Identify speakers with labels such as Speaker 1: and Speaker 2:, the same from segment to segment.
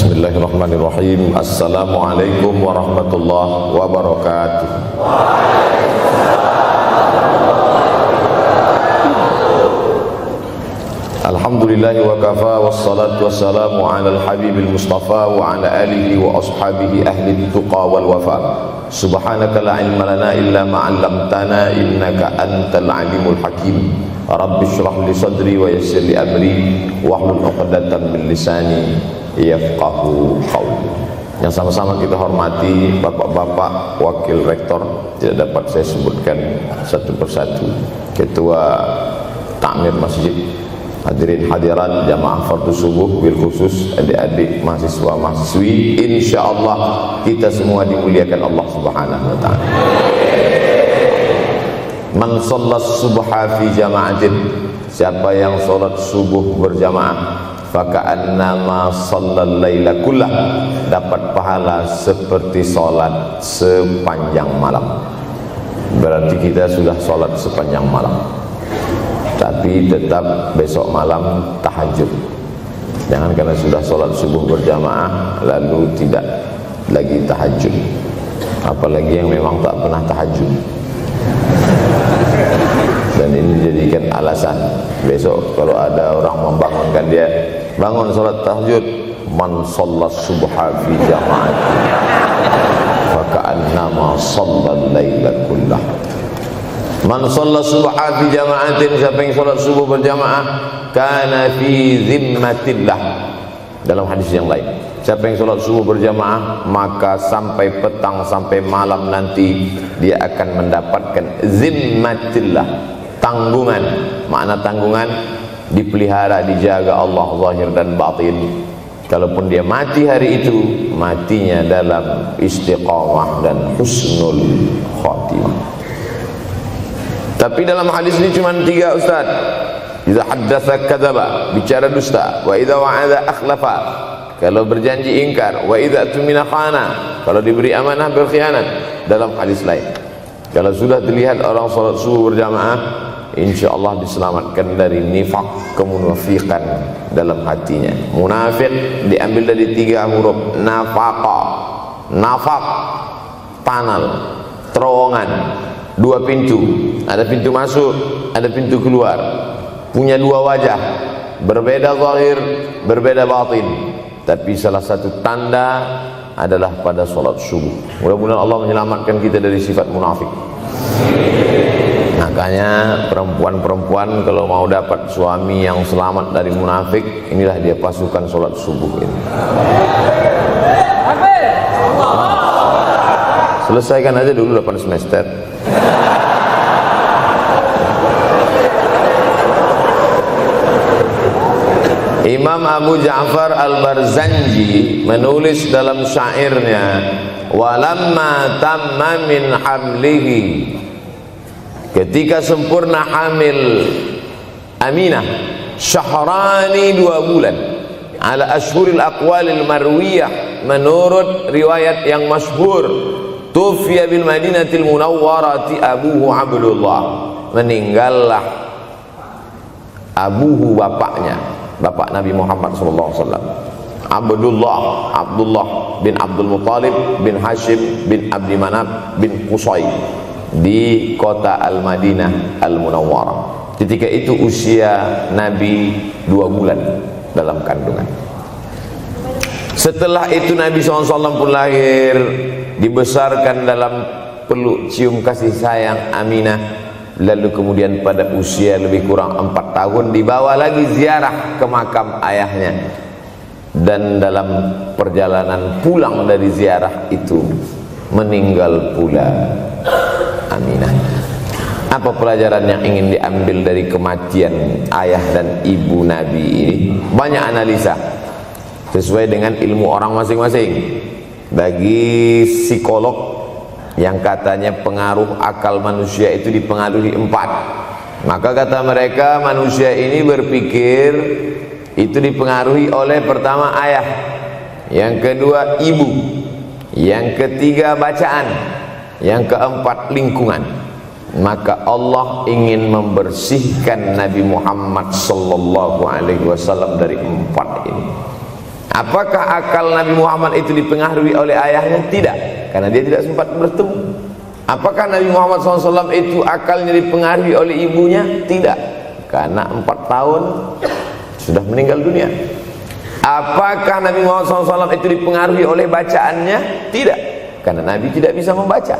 Speaker 1: Bismillahirrahmanirrahim. Assalamualaikum warahmatullahi wabarakatuh. Alhamdulillahi wa kafa, wassalatu wassalamu ala al-habibil mustafa wa ala alihi wa ashabihi ahli tuqa wal wafa. Subhanaka la ilma lana illa ma 'allamtana innaka antal alimul hakim. Rabbi shrah li sadri wa yassir li amri wahlul 'uqdatam min lisani yafqahu qawli. Yang sama-sama kita hormati bapak-bapak wakil rektor, tidak dapat saya sebutkan satu persatu, ketua takmir masjid, hadirin hadirat jamaah fardu subuh, bil khusus adik-adik mahasiswa mahasiswi, insyaallah kita semua dimuliakan Allah Subhanahu wa taala. Man shallas subha fi jama'atin, siapa yang salat subuh berjamaah, faka'annama shallal laila kullah, dapat pahala seperti salat sepanjang malam. Berarti kita sudah salat sepanjang malam, tapi tetap besok malam tahajud. Jangan karena sudah sholat subuh berjamaah lalu tidak lagi tahajud, apalagi yang memang tak pernah tahajud, dan ini dijadikan alasan. Besok kalau ada orang membangunkan dia, bangun sholat tahajud, man shallas subha fi jama'at faka'annama shallal laila kullah. Man shallas subha fi jama'atin, siapa yang salat subuh berjamaah, kana fi zimmatillah. Dalam hadis yang lain, siapa yang salat subuh berjamaah, maka sampai petang sampai malam nanti dia akan mendapatkan zimmatillah, tanggungan. Makna tanggungan, dipelihara, dijaga Allah zahir dan batin. Kalaupun dia mati hari itu, matinya dalam istiqamah dan husnul khatimah. Tapi dalam hadis ini cuma 3 Ustaz. Idza haddatsa kadzaba, bicara dusta, wa idza wa'ada akhlafa, kalau berjanji ingkar, wa idza tumina khana, kalau diberi amanah berkhianat. Dalam hadis lain, kalau sudah dilihat orang salat subuh berjamaah, insyaallah diselamatkan dari nifaq, kemunafikan dalam hatinya. Munafik diambil dari 3 huruf, nafaqa. Nafaq, panal, terowongan, 2 pintu, ada pintu masuk, ada pintu keluar, punya 2 wajah, berbeda zahir, berbeda batin. Tapi salah satu tanda adalah pada sholat subuh. Mudah-mudahan Allah menyelamatkan kita dari sifat munafik. Makanya perempuan-perempuan kalau mau dapat suami yang selamat dari munafik, inilah dia pasukan sholat subuh ini. Selesaikan aja dulu 8 semester. Imam Abu Ja'far Al-Barzanji menulis dalam syairnya, walamma tamma min hamlihi, ketika sempurna hamil Aminah, syahrani 2 bulan, ala ashhuril aqwalil marwiyah, menurut riwayat yang masyhur, tufiya bil Madinatil Munawwarati abuhu Abdullah, meninggallah abuhu, bapaknya, bapak Nabi Muhammad SAW, Abdullah bin Abdul Muttalib bin Hashim bin Abdi Manaf bin Qusay, di kota Al-Madinah Al-Munawwarah. Ketika itu usia Nabi 2 bulan dalam kandungan. Setelah itu Nabi SAW pun lahir, dibesarkan dalam peluk cium kasih sayang Aminah. Lalu kemudian pada usia lebih kurang 4 tahun dibawa lagi ziarah ke makam ayahnya. Dan dalam perjalanan pulang dari ziarah itu meninggal pula Aminah. Apa pelajaran yang ingin diambil dari kematian ayah dan ibu Nabi ini? Banyak analisa sesuai dengan ilmu orang masing-masing. Bagi psikolog yang katanya pengaruh akal manusia itu dipengaruhi 4, maka kata mereka manusia ini berpikir itu dipengaruhi oleh pertama ayah, yang kedua ibu, yang ketiga bacaan, yang keempat lingkungan. Maka Allah ingin membersihkan Nabi Muhammad sallallahu alaihi wasallam dari 4 ini. Apakah akal Nabi Muhammad itu dipengaruhi oleh ayahnya? Tidak, karena dia tidak sempat bertemu. Apakah Nabi Muhammad SAW itu akalnya dipengaruhi oleh ibunya? Tidak, karena 4 tahun sudah meninggal dunia. Apakah Nabi Muhammad SAW itu dipengaruhi oleh bacaannya? Tidak, karena Nabi tidak bisa membaca.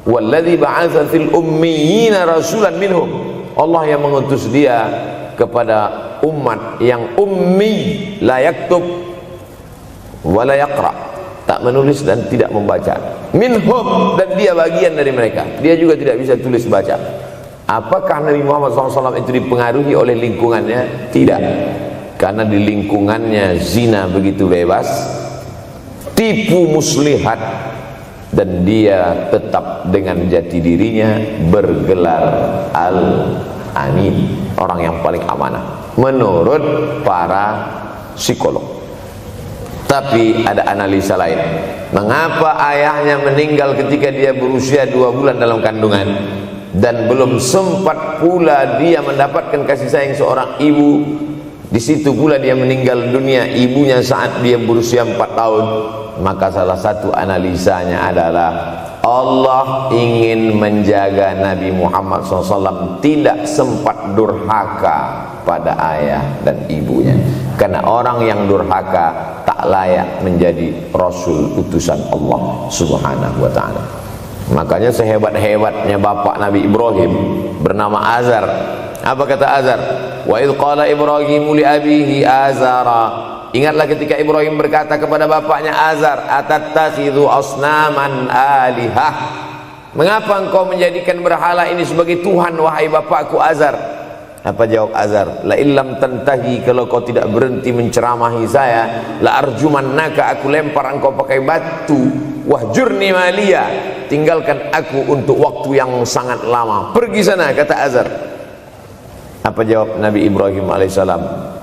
Speaker 1: Walladzi ba'atsa fil ummiyina rasulan minhum. Allah yang mengutus dia kepada umat yang ummi, la yaktub wa la yaqra, tak menulis dan tidak membaca. Minhum, dan dia bagian dari mereka, dia juga tidak bisa tulis baca. Apakah Nabi Muhammad SAW itu dipengaruhi oleh lingkungannya? Tidak, karena di lingkungannya zina begitu bebas, tipu muslihat, dan dia tetap dengan jati dirinya bergelar Al-Amin, orang yang paling amanah menurut para psikolog. Tapi ada analisa lain. Mengapa ayahnya meninggal ketika dia berusia 2 bulan dalam kandungan, dan belum sempat pula dia mendapatkan kasih sayang seorang ibu? Di situ pula dia meninggal dunia, ibunya saat dia berusia 4 tahun. Maka salah satu analisanya adalah Allah ingin menjaga Nabi Muhammad SAW tidak sempat durhaka pada ayah dan ibunya, karena orang yang durhaka tak layak menjadi Rasul utusan Allah Subhanahu wa ta'ala. Makanya sehebat-hebatnya bapak Nabi Ibrahim bernama Azar. Apa kata Azar? Wa idh qala Ibrahimu li abihi Azara. Ingatlah ketika Ibrahim berkata kepada bapaknya Azar, atattakhidhu asnaman alihah. Mengapa engkau menjadikan berhala ini sebagai Tuhan, wahai bapakku Azar? Apa jawab Azar? La illam tantahi, kalau kau tidak berhenti menceramahi saya, la arjumannaka, aku lempar engkau pakai batu. Wahjurni maliya, tinggalkan aku untuk waktu yang sangat lama. Pergi sana, kata Azar. Apa jawab Nabi Ibrahim alaihissalam?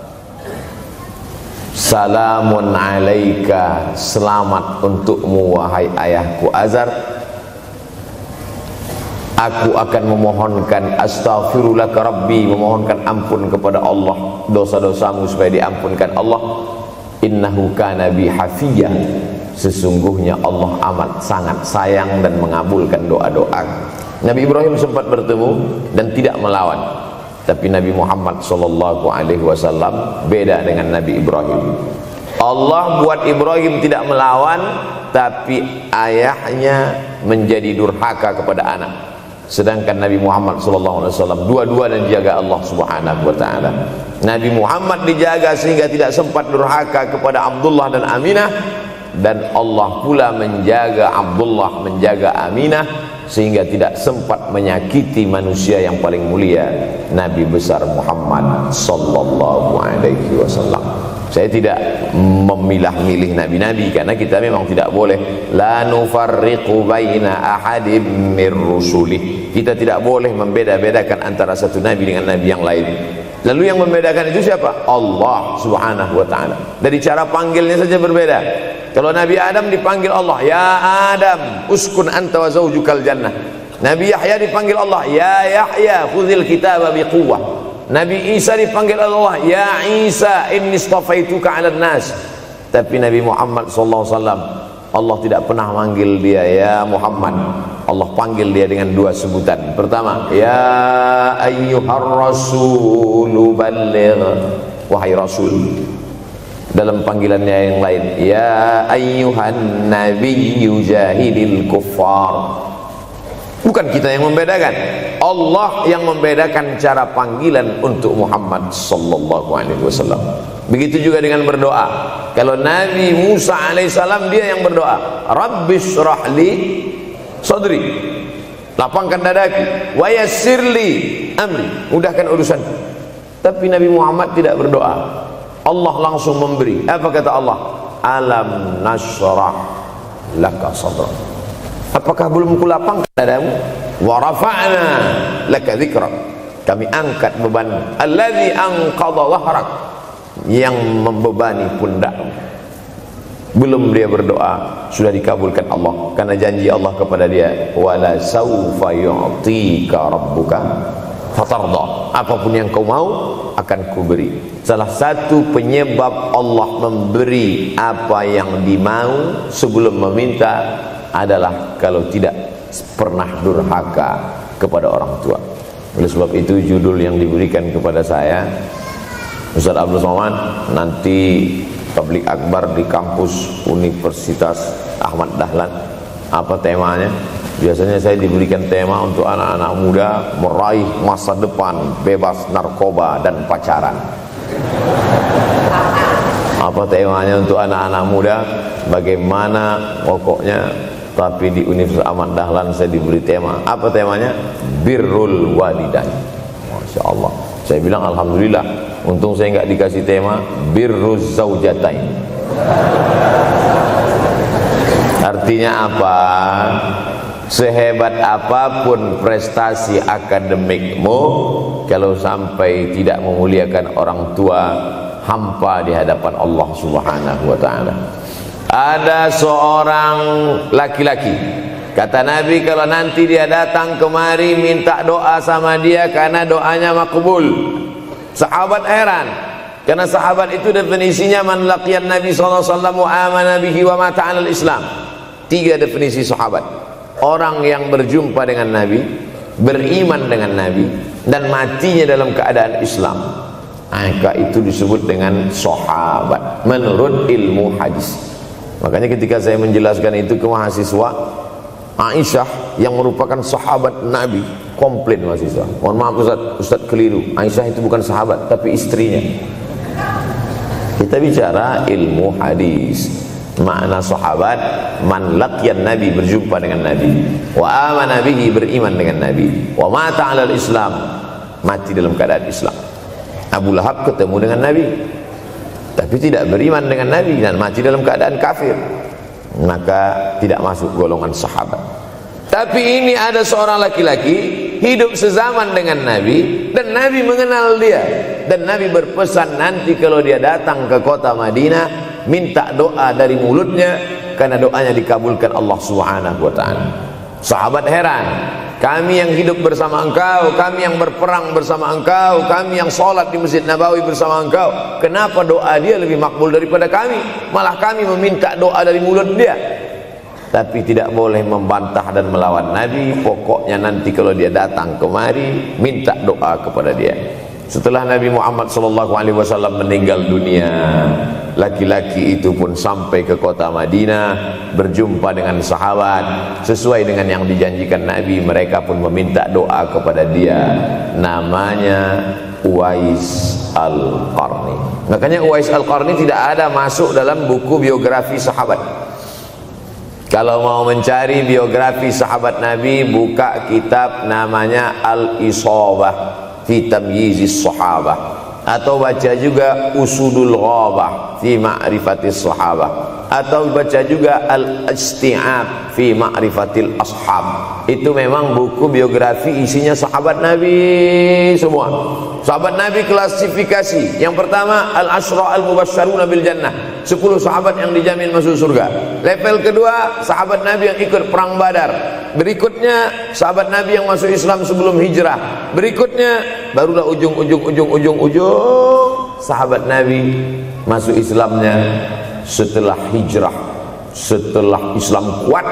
Speaker 1: Salamun alaika, selamat untukmu wahai ayahku Azar. Aku akan memohonkan astaghfirulaka rabbi, memohonkan ampun kepada Allah dosa-dosamu supaya diampunkan Allah. Innahu kana bi hafiyya, sesungguhnya Allah amat sangat sayang dan mengabulkan doa-doa. Nabi Ibrahim sempat bertemu dan tidak melawan. Tapi Nabi Muhammad SAW beda dengan Nabi Ibrahim. Allah buat Ibrahim tidak melawan, tapi ayahnya menjadi durhaka kepada anak. Sedangkan Nabi Muhammad SAW dua-dua dan dijaga Allah Subhanahu wa ta'ala. Nabi Muhammad dijaga sehingga tidak sempat durhaka kepada Abdullah dan Aminah, dan Allah pula menjaga Abdullah, menjaga Aminah, sehingga tidak sempat menyakiti manusia yang paling mulia, Nabi besar Muhammad sallallahu alaihi wasallam. Saya tidak memilah-milih nabi-nabi, karena kita memang tidak boleh la nufarriqu baina ahadim mir rusuli. Kita tidak boleh membeda-bedakan antara satu nabi dengan nabi yang lain. Lalu yang membedakan itu siapa? Allah Subhanahu wa ta'ala. Dari cara panggilnya saja berbeda. Kalau Nabi Adam dipanggil Allah, ya Adam uskun anta wa zawjukal jannah. Nabi Yahya dipanggil Allah, ya Yahya khudhil kitaba biquwwah. Nabi Isa dipanggil Allah, ya Isa inni istafaituka 'alan nas. Tapi Nabi Muhammad sallallahu alaihi wasallam, Allah tidak pernah manggil dia ya Muhammad. Allah panggil dia dengan 2 sebutan. Pertama, ya ayyuhar rasulu balligh, wahai rasul. Dalam panggilannya yang lain, ya ayyuhan nabiyyu jahidil kuffar. Bukan kita yang membedakan, Allah yang membedakan cara panggilan untuk Muhammad sallallahu alaihi wasallam. Begitu juga dengan berdoa. Kalau Nabi Musa alaihissalam, dia yang berdoa, Rabbis shrahli sadri, lapangkan dadaku, wa yassirli amri, mudahkan urusanku. Tapi Nabi Muhammad tidak berdoa, Allah langsung memberi. Apa kata Allah? Alam nashrah laka sadrak. Apakah belum kulapangkan dadamu? Wa rafa'na laka dzikrak, kami angkat beban. Alladzi anqadha dhahrak, yang membebani pundakmu. Belum dia berdoa, sudah dikabulkan Allah, karena janji Allah kepada dia, wala saufa yu'tika rabbuka fatarda, apapun yang kau mau akan kuberi. Salah satu penyebab Allah memberi apa yang dimau sebelum meminta adalah kalau tidak pernah durhaka kepada orang tua. Oleh sebab itu judul yang diberikan kepada saya, Ustaz Abdul Somad, nanti tabligh akbar di kampus Universitas Ahmad Dahlan, apa temanya? Biasanya saya diberikan tema untuk anak-anak muda meraih masa depan bebas narkoba dan pacaran. Apa temanya untuk anak-anak muda? Bagaimana pokoknya. Tapi di Universitas Ahmad Dahlan saya diberi tema. Apa temanya? Birrul walidain. Masya Allah. Saya bilang alhamdulillah, untung saya nggak dikasih tema birruz zaujatain. Artinya apa? Sehebat apapun prestasi akademikmu, kalau sampai tidak memuliakan orang tua, hampa di hadapan Allah Subhanahu wa ta'ala. Ada seorang laki-laki, kata Nabi, kalau nanti dia datang kemari minta doa sama dia karena doanya makbul. Sahabat heran, karena sahabat itu definisinya man laqiyan Nabi sallallahu alaihi wasallam wa amana bihi wa mata 'alal Islam. 3 definisi sahabat: orang yang berjumpa dengan Nabi, beriman dengan Nabi, dan matinya dalam keadaan Islam. Maka itu disebut dengan sahabat menurut ilmu hadis. Makanya ketika saya menjelaskan itu ke mahasiswa, Aisyah yang merupakan sahabat Nabi, komplain mahasiswa, mohon maaf Ustaz keliru, Aisyah itu bukan sahabat tapi istrinya. Kita bicara ilmu hadis. Makna sahabat, man laqiyan Nabi, berjumpa dengan Nabi, wa amana bihi, beriman dengan Nabi, wa mata 'alal Islam, mati dalam keadaan Islam. Abu Lahab ketemu dengan Nabi tapi tidak beriman dengan Nabi dan mati dalam keadaan kafir, maka tidak masuk golongan sahabat. Tapi ini ada seorang laki-laki hidup sezaman dengan Nabi dan Nabi mengenal dia, dan Nabi berpesan nanti kalau dia datang ke kota Madinah minta doa dari mulutnya karena doanya dikabulkan Allah Subhanahu wa ta'ala. Sahabat heran, kami yang hidup bersama engkau, kami yang berperang bersama engkau, kami yang sholat di Masjid Nabawi bersama engkau, kenapa doa dia lebih makbul daripada kami? Malah kami meminta doa dari mulut dia. Tapi tidak boleh membantah dan melawan Nabi. Pokoknya nanti kalau dia datang kemari minta doa kepada dia. Setelah Nabi Muhammad SAW meninggal dunia, laki-laki itu pun sampai ke kota Madinah, berjumpa dengan sahabat. Sesuai dengan yang dijanjikan Nabi, mereka pun meminta doa kepada dia. Namanya Uwais Al-Qarni. Makanya Uwais Al-Qarni tidak ada masuk dalam buku biografi sahabat. Kalau mau mencari biografi sahabat Nabi, buka kitab namanya Al-Isabah fi Tamyizis Sahabah, atau baca juga Usudul Ghabah fi Ma'rifatis Sahabah, atau baca juga Al-Isti'ab fi Ma'rifatil Ashab. Itu memang buku biografi isinya sahabat Nabi semua. Sahabat Nabi klasifikasi. Yang pertama, Al-Ashra Al-Mubasysyaruna bil Jannah, 10 sahabat yang dijamin masuk surga. Level kedua, sahabat Nabi yang ikut perang Badar. Berikutnya, sahabat Nabi yang masuk Islam sebelum hijrah. Berikutnya, barulah ujung sahabat Nabi masuk Islamnya setelah hijrah, setelah Islam kuat,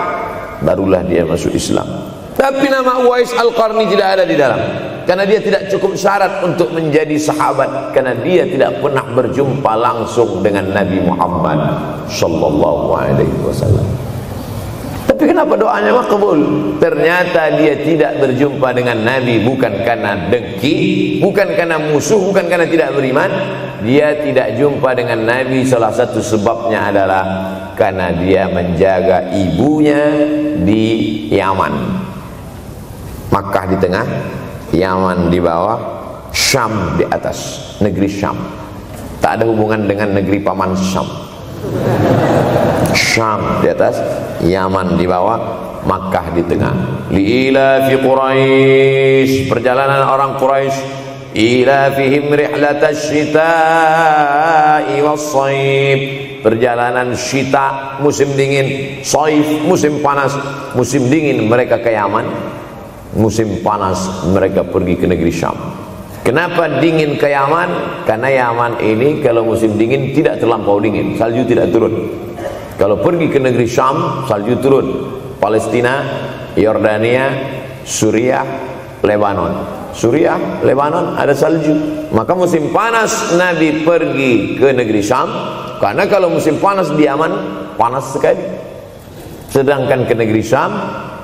Speaker 1: barulah dia masuk Islam. Tapi nama Uwais Al-Qarni tidak ada di dalam, karena dia tidak cukup syarat untuk menjadi sahabat, karena dia tidak pernah berjumpa langsung dengan Nabi Muhammad sallallahu alaihi wasallam. Tapi kenapa doanya makbul? Ternyata dia tidak berjumpa dengan Nabi bukan karena dengki, bukan karena musuh, bukan karena tidak beriman. Dia tidak jumpa dengan Nabi, salah satu sebabnya adalah karena dia menjaga ibunya di Yaman. Makkah di tengah, Yaman di bawah, Syam di atas, negeri Syam. Tak ada hubungan dengan negeri paman Syam. Syam di atas, Yaman di bawah, Makkah di tengah. Liila fi Quraisy, perjalanan orang Quraisy. Ila fihim rihlatash shita'i was-shaif, perjalanan syita musim dingin, shaif musim panas. Musim dingin mereka ke Yaman, musim panas mereka pergi ke negeri Syam. Kenapa dingin ke Yaman? Karena Yaman ini kalau musim dingin tidak terlampau dingin, salju tidak turun. Kalau pergi ke negeri Syam, salju turun. Palestina, Yordania, Suriah, Lebanon. Suriah, Lebanon ada salju. Maka musim panas Nabi pergi ke negeri Syam, karena kalau musim panas di Yaman panas sekali. Sedangkan ke negeri Syam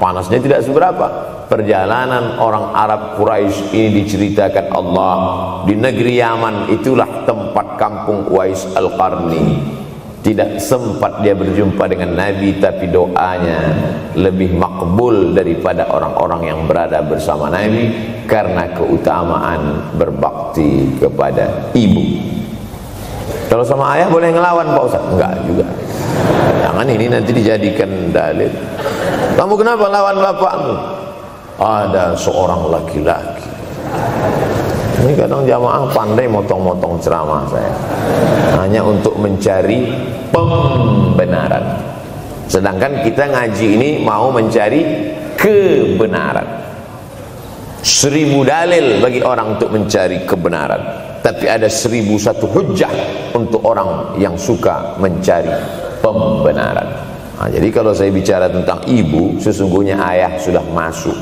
Speaker 1: panasnya tidak seberapa. Perjalanan orang Arab Quraisy ini diceritakan Allah, di negeri Yaman itulah tempat kampung Uwais Al-Qarni. Tidak sempat dia berjumpa dengan Nabi, tapi doanya lebih makbul daripada orang-orang yang berada bersama Nabi, karena keutamaan berbakti kepada ibu. Kalau sama ayah boleh ngelawan Pak Ustaz? Enggak juga. Jangan ini nanti dijadikan dalil. Kamu kenapa lawan bapakmu? Ada seorang laki-laki. Ini kadang jamaah pandai motong-motong ceramah saya, hanya untuk mencari pembenaran. Sedangkan kita ngaji ini mau mencari kebenaran. 1000 dalil bagi orang untuk mencari kebenaran, tapi ada 1001 hujjah untuk orang yang suka mencari pembenaran. Nah, jadi kalau saya bicara tentang ibu, sesungguhnya ayah sudah masuk.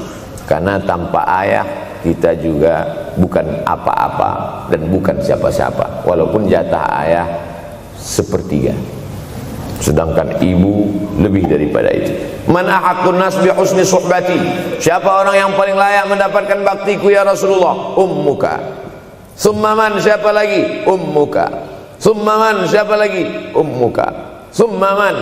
Speaker 1: Karena tanpa ayah kita juga bukan apa-apa dan bukan siapa-siapa, walaupun jatah ayah sepertiga, sedangkan ibu lebih daripada itu. Man ahaqqun nas bi husni suhbati, siapa orang yang paling layak mendapatkan baktiku ya Rasulullah? Ummuka. Summa man, siapa lagi? Ummuka. Summa man, siapa lagi? Ummuka. Summa man,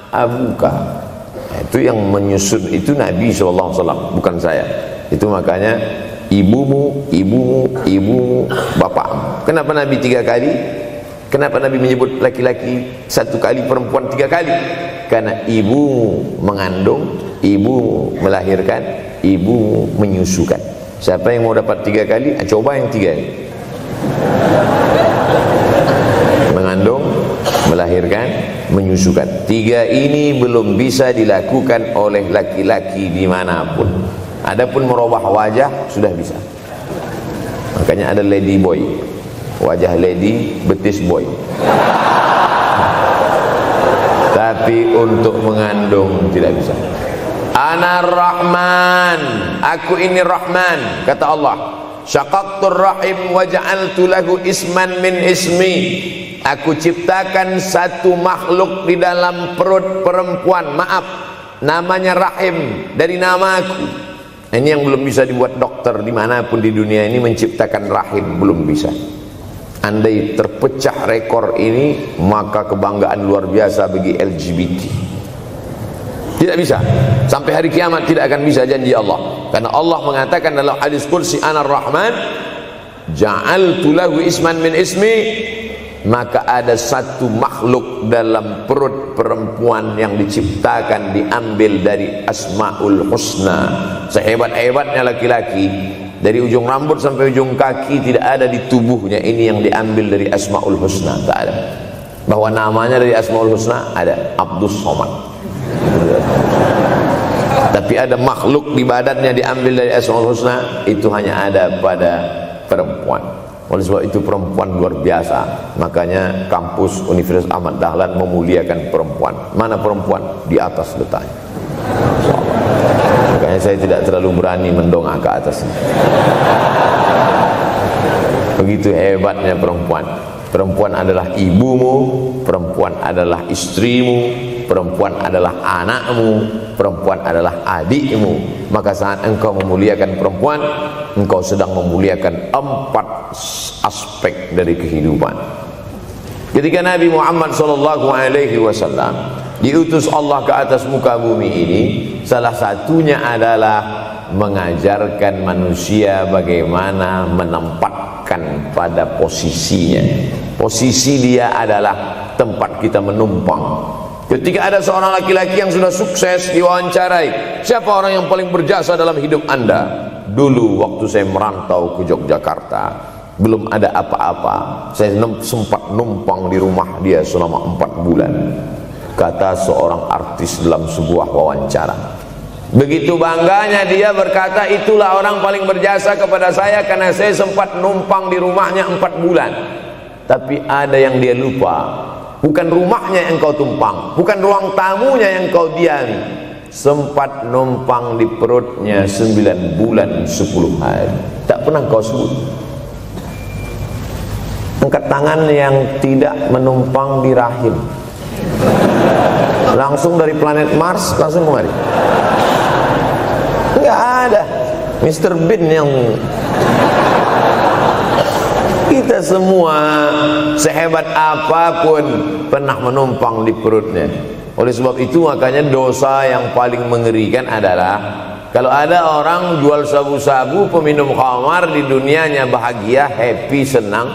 Speaker 1: abuka. Itu yang menyusun itu Nabi SAW, bukan saya. Itu makanya ibumu, ibumu, ibumu, bapakmu. Kenapa Nabi 3 kali? Kenapa Nabi menyebut laki-laki 1 kali, perempuan 3 kali? Karena ibumu mengandung, ibumu melahirkan, ibumu menyusukan. Siapa yang mau dapat 3 kali? Coba yang 3 ini. Mengandung, melahirkan, menyusukan. 3 ini belum bisa dilakukan oleh laki-laki dimanapun. Adapun merubah wajah sudah bisa. Makanya ada lady boy, wajah lady, betis boy. Tapi untuk mengandung tidak bisa. Ana Rahman, aku ini Rahman, kata Allah. Syaqaqtur rahim wa ja'altu lahu isman min ismi. Aku ciptakan satu makhluk di dalam perut perempuan, maaf, namanya rahim, dari namaku. Ini yang belum bisa dibuat dokter dimanapun di dunia ini, menciptakan rahim, belum bisa. Andai terpecah rekor ini, maka kebanggaan luar biasa bagi LGBT. Tidak bisa, sampai hari kiamat tidak akan bisa, janji Allah. Karena Allah mengatakan dalam hadis qudsi, Ana Rahman ja'altu lahu isman min ismi. Maka ada satu makhluk dalam perut perempuan yang diciptakan, diambil dari Asmaul Husna. Sehebat-hebatnya laki-laki, dari ujung rambut sampai ujung kaki tidak ada di tubuhnya ini yang diambil dari Asmaul Husna, tak ada. Bahwa namanya dari Asmaul Husna ada, Abdus Somad. Tapi ada makhluk di badannya diambil dari Asmaul Husna, itu hanya ada pada perempuan. Oleh sebab itu perempuan luar biasa. Makanya kampus Universitas Ahmad Dahlan memuliakan perempuan. Mana perempuan? Di atas letaknya. Makanya saya tidak terlalu berani mendongak ke atas. Begitu hebatnya perempuan. Perempuan adalah ibumu, perempuan adalah istrimu, perempuan adalah anakmu, perempuan adalah adikmu. Maka saat engkau memuliakan perempuan, engkau sedang memuliakan 4 aspek dari kehidupan. Ketika Nabi Muhammad SAW diutus Allah ke atas muka bumi ini, salah satunya adalah mengajarkan manusia bagaimana menempatkan pada posisinya. Posisi dia adalah tempat kita menumpang. Ketika ada seorang laki-laki yang sudah sukses diwawancarai, siapa orang yang paling berjasa dalam hidup Anda? Dulu waktu saya merantau ke Yogyakarta, belum ada apa-apa, saya sempat numpang di rumah dia selama 4 bulan. Kata seorang artis dalam sebuah wawancara, Begitu bangganya dia berkata, itulah orang paling berjasa kepada saya karena saya sempat numpang di rumahnya 4 bulan. Tapi ada yang dia lupa, bukan rumahnya yang kau tumpang, bukan ruang tamunya yang kau diami, sempat numpang di perutnya 9 bulan 10 hari. Tak pernah kau sebut. Angkat tangan yang tidak menumpang di rahim, langsung dari planet Mars langsung kemari. Enggak ada. Mr. Bean yang kita semua sehebat apapun pernah menumpang di perutnya. Oleh sebab itu makanya dosa yang paling mengerikan adalah kalau ada orang jual sabu-sabu, peminum khamar, di dunianya bahagia, happy, senang.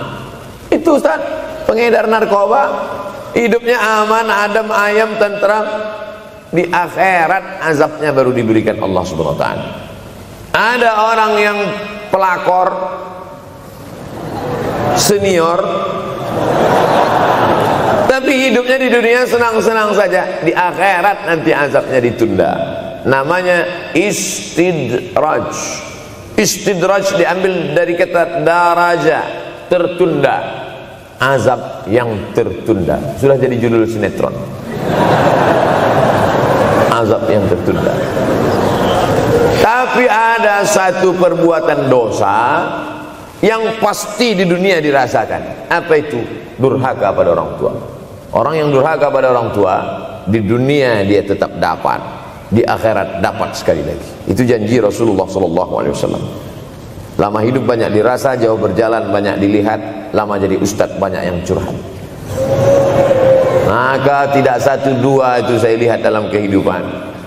Speaker 1: Itu Ustaz, pengedar narkoba, hidupnya aman, adem, ayam, tentram. Di akhirat azabnya baru diberikan Allah Subhanahu wa taala. Ada orang yang pelakor senior, tapi hidupnya di dunia senang-senang saja. Di akhirat nanti azabnya ditunda. Namanya istidraj. Istidraj diambil dari kata daraja, tertunda. Azab yang tertunda. Sudah jadi judul sinetron. Azab yang tertunda. Tapi ada satu perbuatan dosa yang pasti di dunia dirasakan. Apa itu? Durhaka pada orang tua. Orang yang durhaka pada orang tua, di dunia dia tetap dapat, di akhirat dapat sekali lagi. Itu janji Rasulullah SAW. Lama hidup banyak dirasa, jauh berjalan banyak dilihat, lama jadi ustadz banyak yang curhat. Maka tidak satu dua itu saya lihat dalam kehidupan.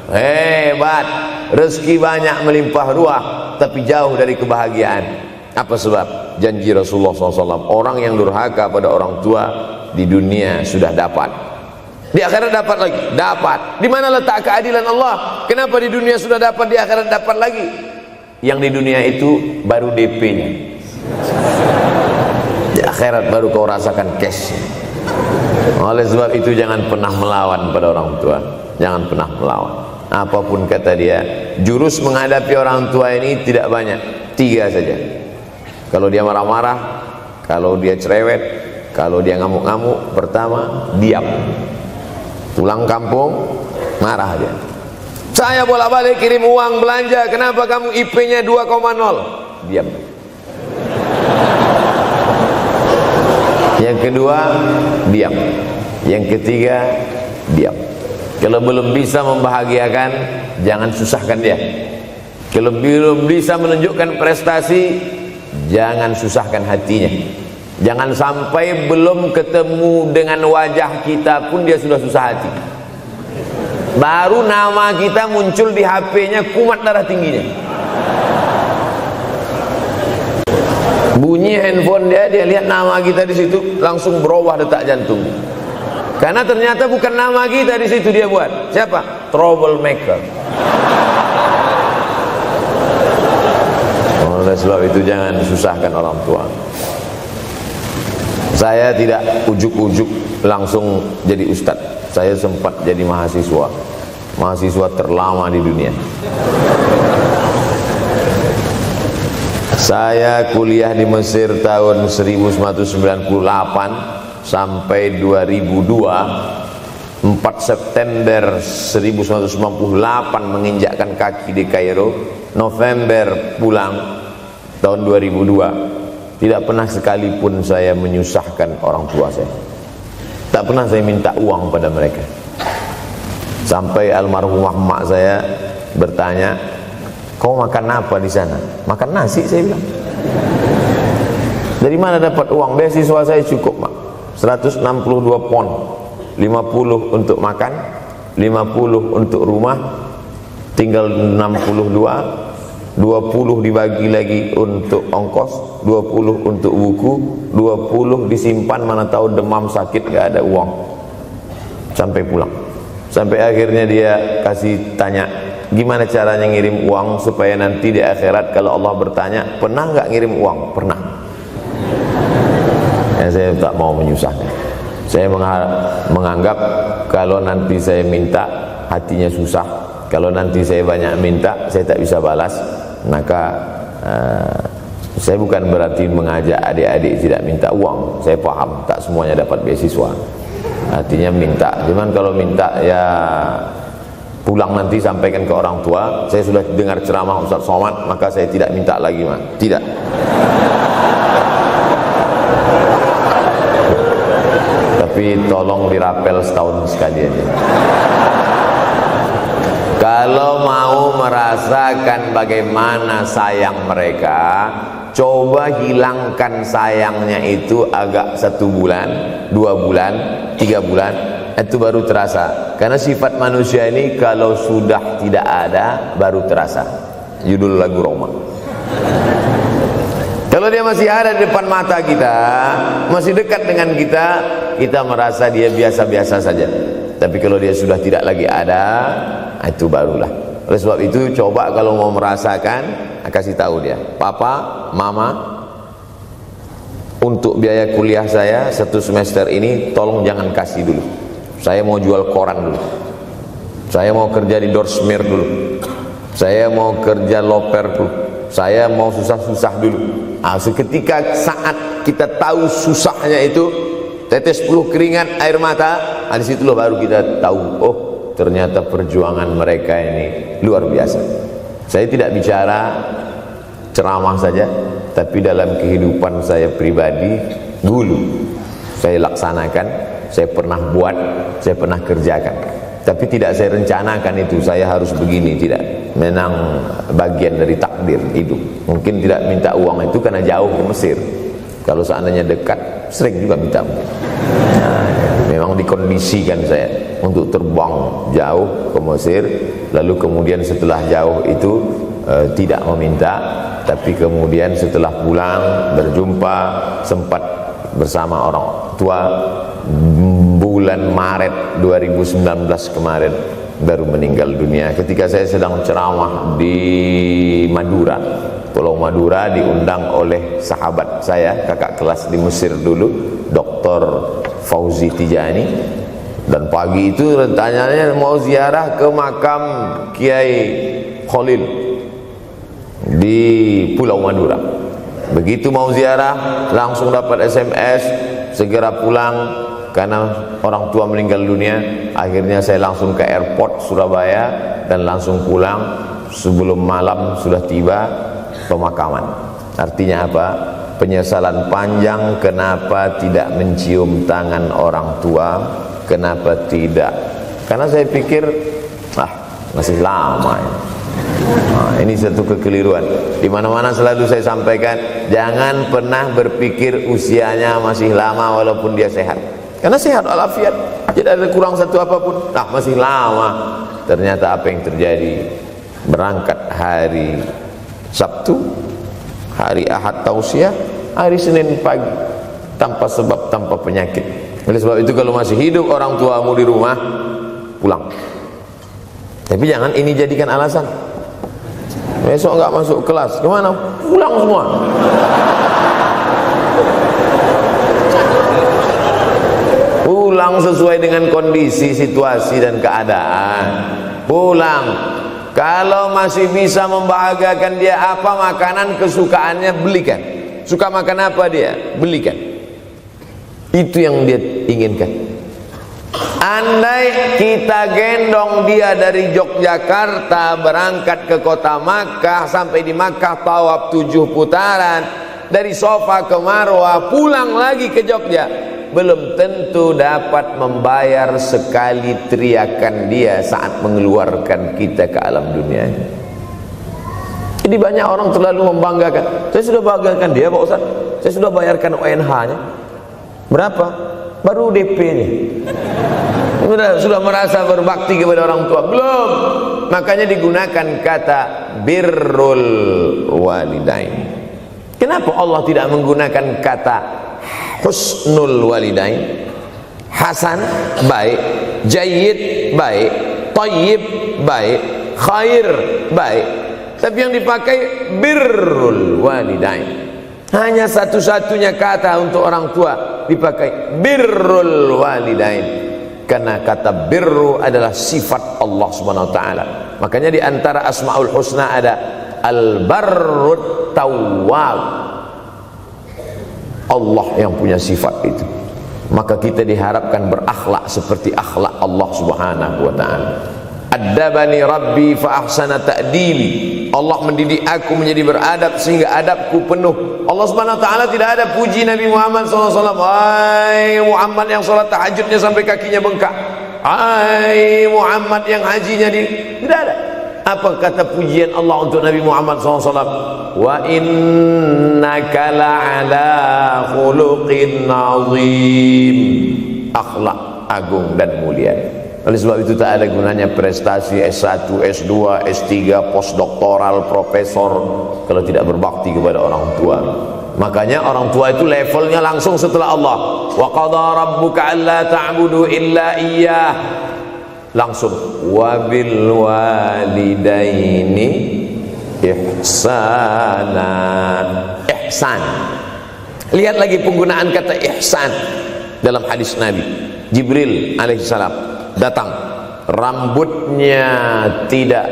Speaker 1: Hebat, rezeki banyak melimpah ruah, tapi jauh dari kebahagiaan. Apa sebab? Janji Rasulullah SAW. Orang yang durhaka pada orang tua di dunia sudah dapat, di akhirat dapat lagi. Dapat. Di mana letak keadilan Allah? Kenapa di dunia sudah dapat, di akhirat dapat lagi? Yang di dunia itu baru DP-nya, di akhirat baru kau rasakan cash. Oleh sebab itu jangan pernah melawan pada orang tua. Jangan pernah melawan. Apapun kata dia, jurus menghadapi orang tua ini tidak banyak, 3 saja. Kalau dia marah-marah, kalau dia cerewet, kalau dia ngamuk-ngamuk, pertama diam. Pulang kampung marah aja. Saya bolak-balik kirim uang belanja, kenapa kamu IP-nya 2,0? Diam. Yang kedua, diam. Yang ketiga, diam. Kalau belum bisa membahagiakan, jangan susahkan dia. Kalau belum bisa menunjukkan prestasi, jangan susahkan hatinya. Jangan sampai belum ketemu dengan wajah kita pun dia sudah susah hati. Baru nama kita muncul di HP-nya, kumat darah tingginya. Bunyi handphone dia lihat nama kita di situ, langsung berubah detak jantung. Karena ternyata bukan nama kita di situ dia buat. Siapa? Troublemaker. Oleh sebab itu jangan susahkan orang tua. Saya tidak ujuk-ujuk langsung jadi ustadz. Saya sempat jadi mahasiswa terlama di dunia. Saya kuliah di Mesir tahun 1998 sampai 2002. 4 September 1998 menginjakkan kaki di Kairo. November pulang tahun 2002. Tidak pernah sekalipun saya menyusahkan orang tua saya. Tak pernah saya minta uang pada mereka. Sampai almarhumah emak saya bertanya, kau makan apa di sana? Makan nasi, saya bilang. Dari mana dapat uang? Beasiswa saya cukup, Mak. 162 pon. 50 untuk makan, 50 untuk rumah, tinggal 62. 20 dibagi lagi untuk ongkos, 20 untuk buku, 20 disimpan, mana tahu demam sakit gak ada uang. Sampai pulang. Sampai akhirnya dia kasih tanya, gimana caranya ngirim uang supaya nanti di akhirat kalau Allah bertanya, pernah gak ngirim uang? Pernah. Ya, saya tak mau menyusahkan. Saya menganggap kalau nanti saya minta hatinya susah, Kalau nanti saya banyak minta, saya tak bisa balas, maka saya bukan berarti mengajak adik-adik tidak minta uang. Saya paham tak semuanya dapat beasiswa, artinya minta. Cuman kalau minta ya pulang nanti sampaikan ke orang tua, saya sudah dengar ceramah Ustaz Somad, maka saya tidak minta lagi, Mas. Tidak. Tapi tolong dirapel setahun sekali aja. Kalau mau merasakan bagaimana sayang mereka, coba hilangkan sayangnya itu agak 1 bulan, 2 bulan, 3 bulan, itu baru terasa. Karena sifat manusia ini kalau sudah tidak ada baru terasa. Judul lagu Roma. Kalau dia masih ada di depan mata kita, masih dekat dengan kita, kita merasa dia biasa-biasa saja. Tapi kalau dia sudah tidak lagi ada, itu barulah. Oleh sebab itu coba kalau mau merasakan, kasih tahu dia, Papa, Mama, untuk biaya kuliah saya 1 semester ini tolong jangan kasih dulu. Saya mau jual koran dulu, saya mau kerja di Dorsmir dulu, saya mau kerja loper dulu, saya mau susah-susah dulu. Seketika saat kita tahu susahnya itu, tetes peluh keringat, air mata, di situlah baru kita tahu, oh ternyata perjuangan mereka ini luar biasa. Saya tidak bicara ceramah saja, tapi dalam kehidupan saya pribadi dulu saya laksanakan, saya pernah buat, saya pernah kerjakan. Tapi tidak saya rencanakan itu, saya harus begini, tidak. Memang bagian dari takdir hidup. Mungkin tidak minta uang itu karena jauh ke Mesir. Kalau seandainya dekat, sering juga minta. Memang dikondisikan saya untuk terbang jauh ke Mesir, lalu kemudian setelah jauh itu tidak meminta, tapi kemudian setelah pulang berjumpa, sempat bersama orang tua. Bulan Maret 2019 kemarin baru meninggal dunia ketika saya sedang ceramah di Madura, Pulau Madura, diundang oleh sahabat saya, kakak kelas di Mesir dulu, Dr. Fauzi Tijani. Dan pagi itu rencananya mau ziarah ke makam Kiai Khalil di Pulau Madura. Begitu mau ziarah langsung dapat SMS segera pulang karena orang tua meninggal dunia. Akhirnya saya langsung ke airport Surabaya dan langsung pulang. Sebelum malam sudah tiba pemakaman. Artinya apa? Penyesalan panjang, kenapa tidak mencium tangan orang tua, kenapa tidak. Karena saya pikir masih lama ya. Ini satu kekeliruan. Di mana-mana selalu saya sampaikan, jangan pernah berpikir usianya masih lama walaupun dia sehat. Karena sehat walafiat, tidak ada kurang satu apapun. Masih lama. Ternyata apa yang terjadi? Berangkat hari Sabtu, hari Ahad tausiah, hari Senin pagi, tanpa sebab, tanpa penyakit. Oleh sebab itu kalau masih hidup orang tuamu di rumah, pulang. Tapi jangan ini jadikan alasan. Besok enggak masuk kelas, kemana? Pulang semua. Pulang sesuai dengan kondisi, situasi dan keadaan. Pulang. Kalau masih bisa membahagiakan dia apa makanan kesukaannya, belikan. Suka makan apa dia, belikan. Itu yang dia inginkan. Andai kita gendong dia dari Yogyakarta berangkat ke kota Makkah, sampai di Makkah tawaf 7 putaran, dari Safa ke Marwah, pulang lagi ke Jogja, belum tentu dapat membayar sekali teriakan dia saat mengeluarkan kita ke alam dunia. Jadi banyak orang terlalu membanggakan. Saya sudah banggakan dia Pak Ustaz, saya sudah bayarkan ONH-nya. Berapa? Baru DP-nya. Sudah merasa berbakti kepada orang tua? Belum. Makanya digunakan kata birrul walidain. Kenapa Allah tidak menggunakan kata husnul walidain? Hasan baik, jayyid baik, thayyib baik, khair baik. Tapi yang dipakai birrul walidain. Hanya satu-satunya kata untuk orang tua dipakai birrul walidain. karena kata birru adalah sifat Allah Subhanahu wa taala. Makanya di antara Asmaul Husna ada Al-Barrut Tawwab, Allah yang punya sifat itu. Maka kita diharapkan berakhlak seperti akhlak Allah Subhanahu wa taala. Addabani Rabbi fa ahsana ta'dibi, Allah mendidik aku menjadi beradab sehingga adabku penuh. Allah Subhanahu wa taala tidak ada puji Nabi Muhammad SAW, hai Muhammad yang salat tahajudnya sampai kakinya bengkak, hai Muhammad yang hajinya tidak ada. Apa kata pujian Allah untuk Nabi Muhammad SAW? Wa innaka la'ala khuluqin azim, akhlak agung dan mulia. Oleh sebab itu tak ada gunanya prestasi S1, S2, S3, postdoktoral, profesor kalau tidak berbakti kepada orang tua. Makanya orang tua itu levelnya langsung setelah Allah. Wa qadha rabbuka alla ta'budu illa iyyah, langsung wa bil walidaini ihsana, ihsan. Lihat lagi penggunaan kata ihsan dalam hadis Nabi. Jibril alaihissalam datang, rambutnya tidak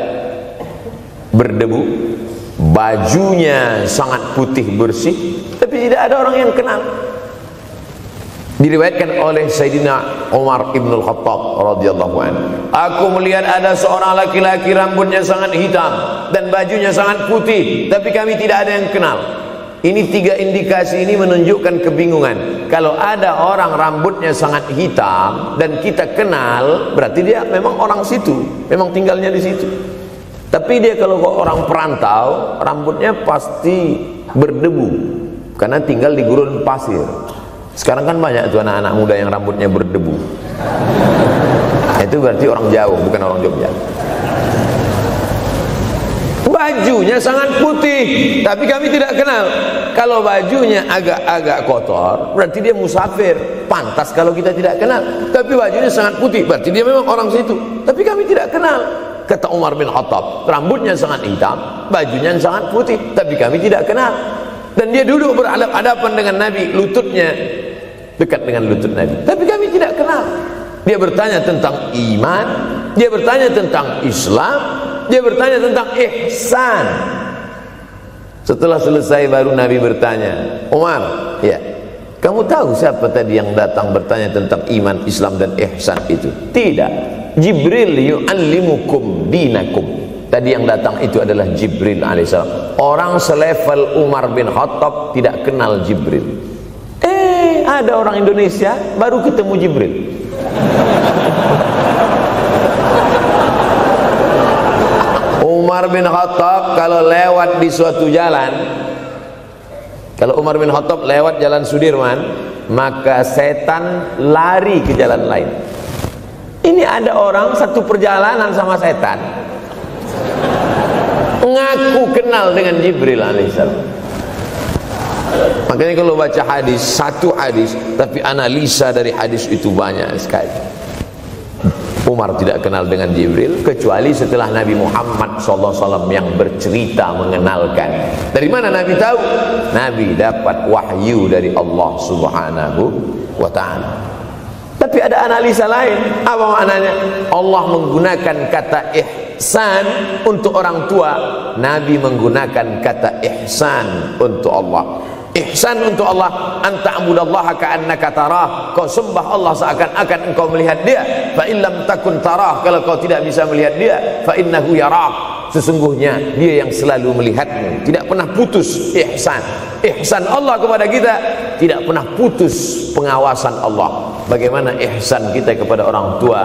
Speaker 1: berdebu, bajunya sangat putih bersih, tapi tidak ada orang yang kenal. Diriwayatkan oleh Sayyidina Umar ibn al-Khattab radhiyallahu anhu, aku melihat ada seorang laki-laki rambutnya sangat hitam dan bajunya sangat putih, tapi kami tidak ada yang kenal. Ini tiga indikasi ini menunjukkan kebingungan. Kalau ada orang rambutnya sangat hitam dan kita kenal, berarti dia memang orang situ, memang tinggalnya di situ. Tapi dia kalau orang perantau, rambutnya pasti berdebu karena tinggal di gurun pasir. Sekarang kan banyak tuh anak-anak muda yang rambutnya berdebu. Itu berarti orang jauh, bukan orang Jogja. Bajunya sangat putih, tapi kami tidak kenal. Kalau bajunya agak-agak kotor, berarti dia musafir. Pantas kalau kita tidak kenal. Tapi bajunya sangat putih, berarti dia memang orang situ, tapi kami tidak kenal. Kata Umar bin Khattab, rambutnya sangat hitam, bajunya sangat putih, tapi kami tidak kenal. Dan dia duduk berhadapan dengan Nabi, lututnya dekat dengan lutut Nabi, tapi kami tidak kenal. Dia bertanya tentang iman, dia bertanya tentang Islam, dia bertanya tentang ihsan. Setelah selesai baru Nabi bertanya, Umar, ya, kamu tahu siapa tadi yang datang bertanya tentang iman, Islam dan ihsan itu? Tidak, Jibril yu'allimukum dinakum. Tadi yang datang itu adalah Jibril alaihissalam. Orang selevel Umar bin Khattab tidak kenal Jibril. Ada orang Indonesia baru ketemu Jibril. Umar bin Khattab kalau lewat di suatu jalan, kalau Umar bin Khattab lewat jalan Sudirman, maka setan lari ke jalan lain. Ini ada orang satu perjalanan sama setan, ngaku kenal dengan Jibril alaihissalam. Makanya kalau baca hadis, satu hadis tapi analisa dari hadis itu banyak sekali. Umar tidak kenal dengan Jibril kecuali setelah Nabi Muhammad SAW yang bercerita mengenalkan. Dari mana Nabi tahu? Nabi dapat wahyu dari Allah Subhanahu wa ta'ala. Tapi ada analisa lain. Apa maknanya? Allah menggunakan kata ihsan untuk orang tua, Nabi menggunakan kata ihsan untuk Allah. Ihsan untuk Allah, anta'budallaha ka'annaka tarah, kau sembah Allah seakan-akan engkau melihat dia. Fa illam takun tarah, kalau kau tidak bisa melihat dia, fa innahu yarak, sesungguhnya dia yang selalu melihatmu. Tidak pernah putus ihsan. Ihsan Allah kepada kita, tidak pernah putus pengawasan Allah. Bagaimana ihsan kita kepada orang tua?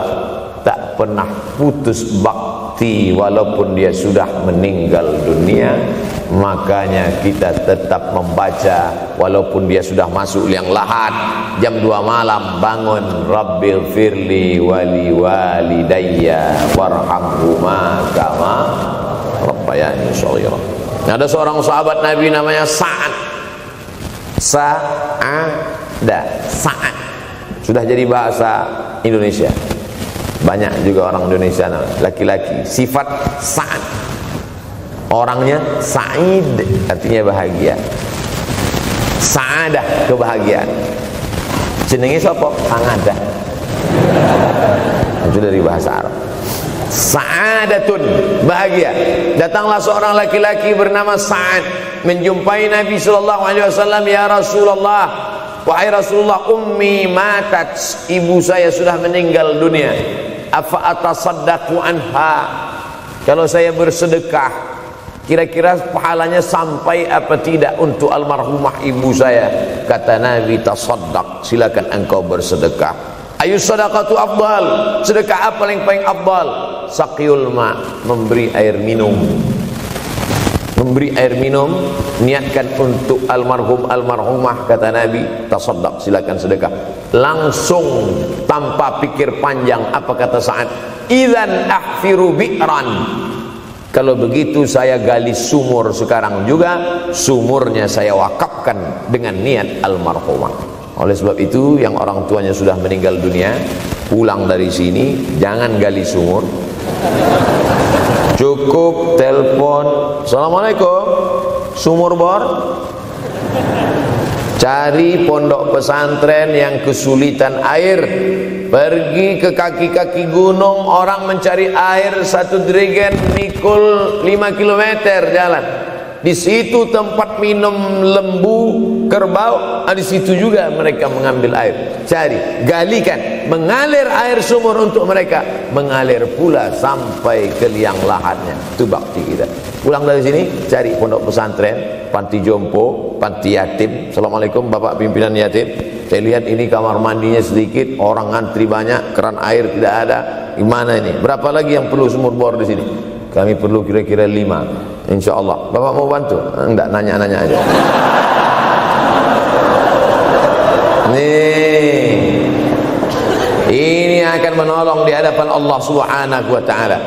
Speaker 1: Tak pernah putus bakti walaupun dia sudah meninggal dunia. Makanya kita tetap membaca walaupun dia sudah masuk liang lahat, jam 2 malam bangun, Rabbil firli wali walidayya warhamhuma kama rabbayani shaghira. Ada seorang sahabat Nabi namanya Sa'ad. Sa'ad sudah jadi bahasa Indonesia. Banyak juga orang Indonesia laki-laki sifat Sa'ad. Orangnya Sa'id, artinya bahagia. Sa'adah, kebahagiaan. Jenenge sapa? Sangadah. Itu dari bahasa Arab. Sa'adatun, bahagia. Datanglah seorang laki-laki bernama Sa'ad menjumpai Nabi sallallahu alaihi wasallam. Ya Rasulullah, wahai Rasulullah, ummi matat, ibu saya sudah meninggal dunia. Afa atasaddaqu anha, kalau saya bersedekah kira-kira pahalanya sampai apa tidak untuk almarhumah ibu saya? Kata Nabi, tasaddaq, silakan engkau bersedekah. Ayu sadaqatu afdal, sedekah apa yang paling afdal? Saqiyul ma, memberi air minum. Memberi air minum, niatkan untuk almarhum almarhumah, kata Nabi, tasaddaq, silakan sedekah. Langsung tanpa pikir panjang, apa kata Sa'ad? Idzan ahfiru bi'ran, kalau begitu saya gali sumur sekarang juga, sumurnya saya wakafkan dengan niat almarhumah. Oleh sebab itu, yang orang tuanya sudah meninggal dunia, pulang dari sini jangan gali sumur, cukup telepon, assalamualaikum, sumur bor. Cari pondok pesantren yang kesulitan air, pergi ke kaki-kaki gunung, orang mencari air, satu jerigen mikul 5 km jalan. Di situ tempat minum lembu, kerbau, di situ juga mereka mengambil air. Cari, galikan, mengalir air sumur untuk mereka, mengalir pula sampai ke liang lahatnya. Itu bakti kita. Pulang dari sini, cari pondok pesantren, panti jompo, panti yatim. Assalamualaikum Bapak pimpinan yatim, saya lihat ini kamar mandinya sedikit, orang ngantri banyak, keran air tidak ada. Gimana ini? Berapa lagi yang perlu sumur bor di sini? Kami perlu kira-kira 5. Insya Allah. Bapak mau bantu? Enggak, nanya-nanya aja. Nih, ini akan menolong di hadapan Allah Subhanahu wa ta'ala.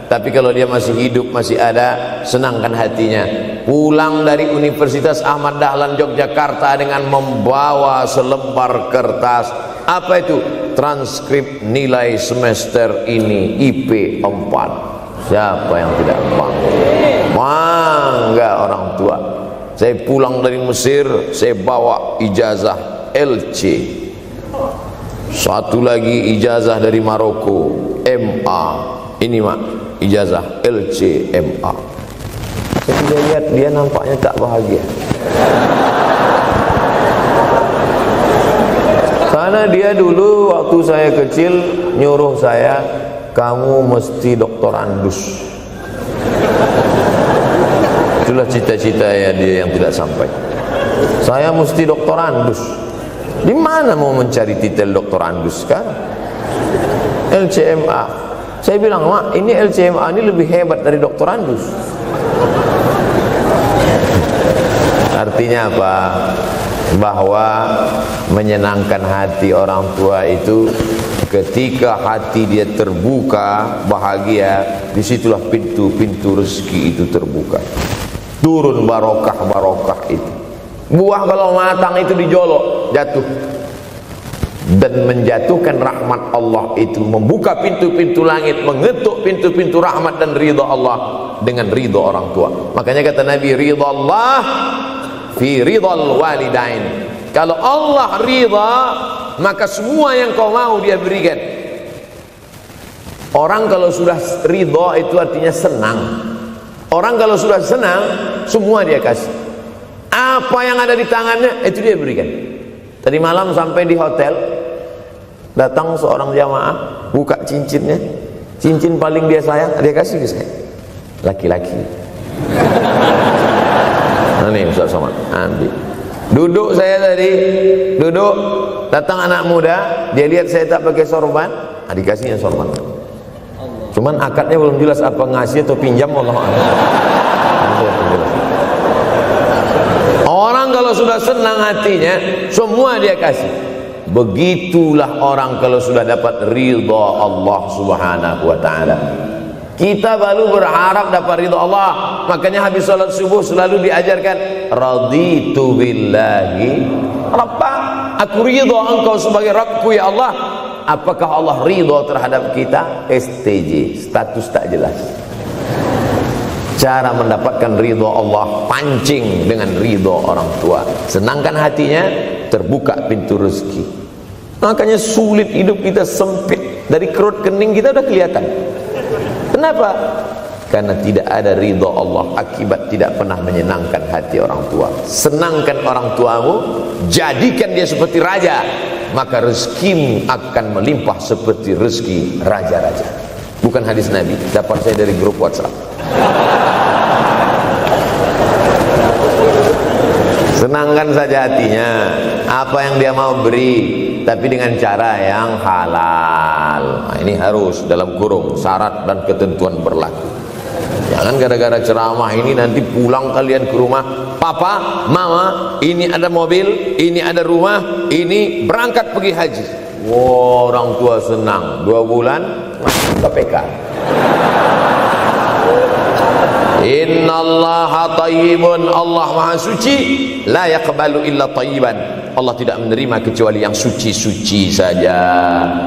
Speaker 1: Tapi kalau dia masih hidup, masih ada, senangkan hatinya. Pulang dari Universitas Ahmad Dahlan Yogyakarta dengan membawa selembar kertas. Apa itu? Transkrip nilai semester ini IP 4. Siapa yang tidak bangga orang tua? Saya pulang dari Mesir, saya bawa ijazah LC. Satu lagi ijazah dari Maroko, MA. Ini mak, ijazah LC MA. Saya lihat dia nampaknya tak bahagia. Karena dia dulu waktu saya kecil nyuruh saya, kamu mesti doktorandus. Itulah cita-cita ya dia yang tidak sampai. Saya mesti doktorandus. Di mana mau mencari titel doktorandus sekarang? LCMA. Saya bilang, mak, ini LCMA ini lebih hebat dari doktorandus. Artinya apa? Bahwa menyenangkan hati orang tua itu ketika hati dia terbuka, bahagia, disitulah pintu-pintu rezeki itu terbuka. Turun barokah-barokah itu. Buah kalau matang itu dijolok, jatuh. Dan menjatuhkan rahmat Allah itu, membuka pintu-pintu langit, mengetuk pintu-pintu rahmat dan ridha Allah dengan ridha orang tua. Makanya kata Nabi, ridha Allah fi ridhal walidain. Kalau Allah ridha, maka semua yang kau mau dia berikan. Orang kalau sudah ridha itu artinya senang. Orang kalau sudah senang, semua dia kasih. Apa yang ada di tangannya, itu dia berikan. Tadi malam sampai di hotel, datang seorang jamaah, buka cincinnya. Cincin paling dia sayang, dia kasih ke saya. Laki-laki. Nah nih Ustaz Somad, ambil. Duduk saya tadi, duduk, datang anak muda, dia lihat saya tak pakai sorban, dikasihnya sorban. Cuman akadnya belum jelas apa ngasih atau pinjam, Allah. Orang kalau sudah senang hatinya, semua dia kasih. Begitulah orang kalau sudah dapat ridha Allah Subhanahu wa ta'ala. Kita baru berharap dapat ridha Allah. Makanya habis salat subuh selalu diajarkan, raditu billahi rabba, aku ridha engkau sebagai Rabbku ya Allah. Apakah Allah ridha terhadap kita? STJ, status tak jelas. Cara mendapatkan ridha Allah, pancing dengan ridha orang tua, senangkan hatinya, terbuka pintu rezeki. Makanya sulit hidup kita, sempit. Dari kerut kening kita udah kelihatan. Kenapa? Karena tidak ada ridha Allah akibat tidak pernah menyenangkan hati orang tua. Senangkan orang tuamu, jadikan dia seperti raja, maka rezekimu akan melimpah seperti rezeki raja-raja. Bukan hadis Nabi, dapat saya dari grup WhatsApp. Senangkan saja hatinya, apa yang dia mau beri, tapi dengan cara yang halal. Nah, ini harus dalam kurung syarat dan ketentuan berlaku. Jangan gara-gara ceramah ini nanti pulang kalian ke rumah, papa, mama, ini ada mobil, ini ada rumah, ini berangkat pergi haji. Wow, orang tua senang, 2 bulan masuk KPK. Innallaha thayyibun, Allah maha suci, la yaqbalu illa thayyiban. Allah tidak menerima kecuali yang suci-suci saja.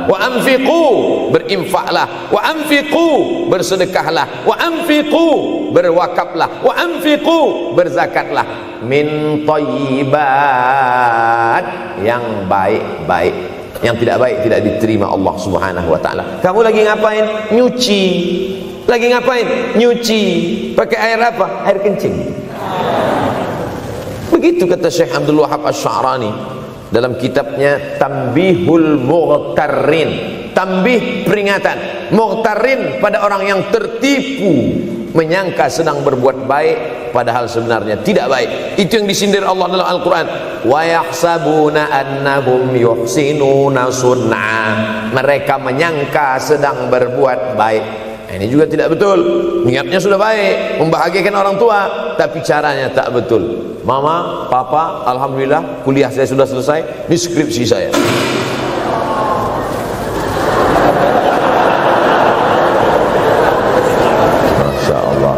Speaker 1: Wa anfiqu, berinfaklah. Wa anfiqu, bersedekahlah. Wa anfiqu, berwakaflah. Wa anfiqu, berzakatlah. Min thayyibat, yang baik-baik. Yang tidak baik tidak diterima Allah Subhanahu wa taala. Kamu lagi ngapain? Nyuci. Lagi ngapain? Nyuci. Pakai air apa? Air kencing. Begitu kata Syekh Abdul Wahab Asy-Sya'rani dalam kitabnya Tanbihul Mughtarrin. Tanbih, peringatan. Mughtarrin, pada orang yang tertipu, menyangka sedang berbuat baik padahal sebenarnya tidak baik. Itu yang disindir Allah dalam Al-Quran. Wa yahsabuna annahum yuhsinuna sun'a. Mereka menyangka sedang berbuat baik. Nah, ini juga tidak betul. Niatnya sudah baik, membahagiakan orang tua, tapi caranya tak betul. Mama, papa, alhamdulillah kuliah saya sudah selesai, ini skripsi saya. Masya Allah.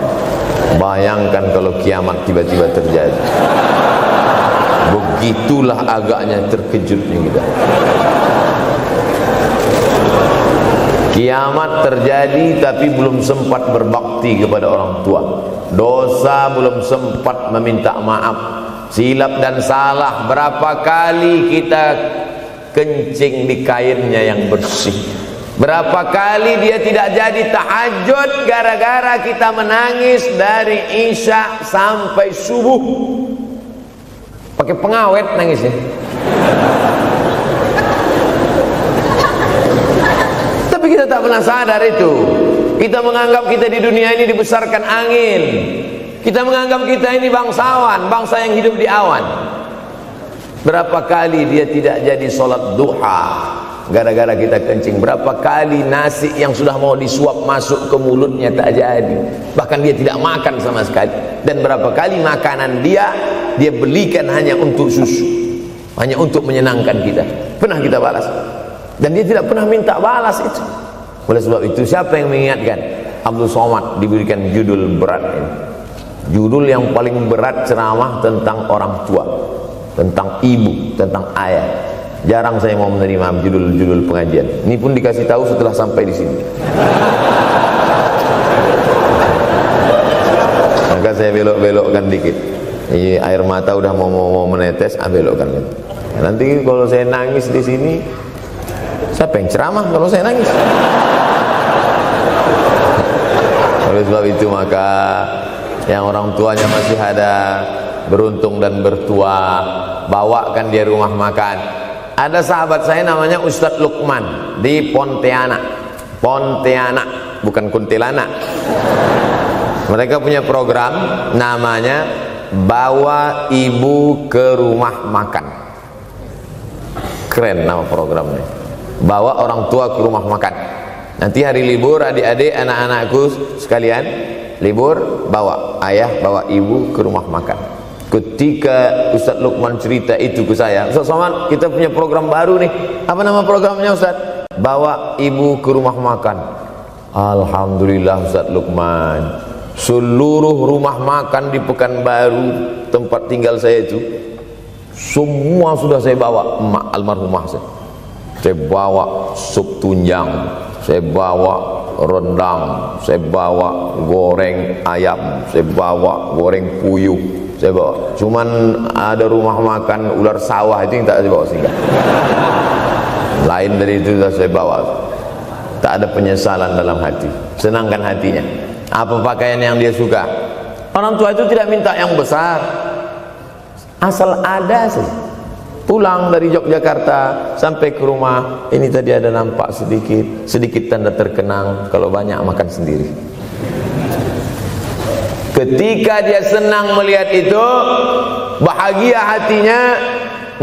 Speaker 1: Bayangkan kalau kiamat tiba-tiba terjadi. Begitulah agaknya terkejutnya kita. Kiamat terjadi tapi belum sempat berbakti kepada orang tua. Dosa belum sempat meminta maaf. Silap dan salah berapa kali kita kencing di kainnya yang bersih. Berapa kali dia tidak jadi tahajud gara-gara kita menangis dari Isya sampai subuh. Pakai pengawet nangisnya. Tapi kita tak pernah sadar itu. Kita menganggap kita di dunia ini dibesarkan angin. Kita menganggap kita ini bangsawan, bangsa yang hidup di awan. Berapa kali dia tidak jadi sholat duha gara-gara kita kencing. Berapa kali nasi yang sudah mau disuap masuk ke mulutnya tak jadi. Bahkan dia tidak makan sama sekali. Dan berapa kali makanan dia belikan hanya untuk susu, hanya untuk menyenangkan kita. Pernah kita balas. Dan dia tidak pernah minta balas itu. Oleh sebab itu siapa yang mengingatkan? Abdul Somad diberikan judul berat ini. Judul yang paling berat ceramah tentang orang tua, tentang ibu, tentang ayah. Jarang saya mau menerima judul-judul pengajian. Ini pun dikasih tahu setelah sampai di sini. Maka saya belok-belokkan dikit. Ini air mata udah mau menetes, belokkan. Nanti kalau saya nangis di sini, siapa yang ceramah kalau saya nangis? Oleh sebab itu maka yang orang tuanya masih ada, beruntung dan bertua, bawakan dia rumah makan. Ada sahabat saya namanya Ustadz Lukman di Pontianak, bukan Kuntilanak. Mereka punya program namanya Bawa Ibu ke Rumah Makan. Keren nama programnya. Bawa orang tua ke rumah makan. Nanti hari libur adik-adik anak-anakku sekalian libur, bawa ayah bawa ibu ke rumah makan. Ketika Ustadz Lukman cerita itu ke saya, Ustadz Somad, kita punya program baru nih. Apa nama programnya Ustadz? Bawa ibu ke rumah makan. Alhamdulillah Ustadz Lukman, seluruh rumah makan di Pekanbaru tempat tinggal saya itu semua sudah saya bawa emak almarhumah saya. Saya bawa sup tunjang, saya bawa rendang, saya bawa goreng ayam, saya bawa goreng puyuh, saya bawa. Cuman ada rumah makan ular sawah itu yang tak saya bawa singgah. Lain dari itu sudah saya bawa. tak ada penyesalan dalam hati, senangkan hatinya. Apa pakaian yang dia suka. Orang tua itu tidak minta yang besar, asal ada sih. Pulang dari Yogyakarta sampai ke rumah, ini tadi ada nampak sedikit tanda terkenang, kalau banyak makan sendiri. Ketika dia senang melihat itu, bahagia hatinya,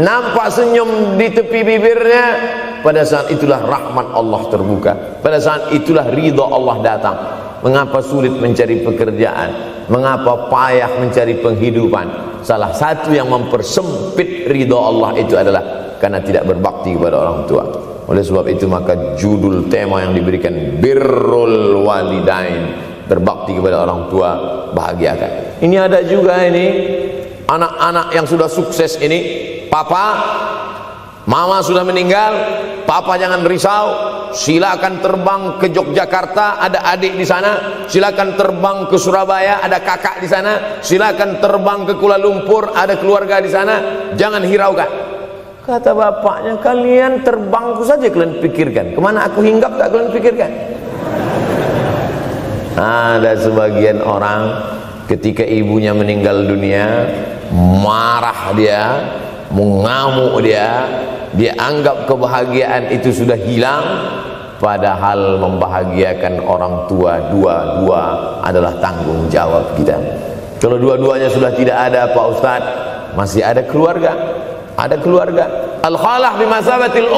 Speaker 1: nampak senyum di tepi bibirnya, pada saat itulah rahmat Allah terbuka, pada saat itulah ridha Allah datang. Mengapa sulit mencari pekerjaan, mengapa payah mencari penghidupan? Salah satu yang mempersempit ridha Allah itu adalah karena tidak berbakti kepada orang tua. Oleh sebab itu maka judul tema yang diberikan birrul walidain, berbakti kepada orang tua, bahagiakan. Ini ada juga ini anak-anak yang sudah sukses ini, papa, mama sudah meninggal, papa jangan risau, silakan terbang ke Yogyakarta, ada adik di sana, silakan terbang ke Surabaya, ada kakak di sana, silakan terbang ke Kuala Lumpur, ada keluarga di sana, jangan hiraukan. Kata bapaknya, kalian terbangku saja kalian pikirkan, kemana aku hinggap tak kalian pikirkan. Ada sebagian orang ketika ibunya meninggal dunia, marah dia, mengamuk dia anggap kebahagiaan itu sudah hilang, padahal membahagiakan orang tua dua-dua adalah tanggung jawab kita. Kalau dua-duanya sudah tidak ada Pak Ustadz, masih ada keluarga, al-khalah bimasabatil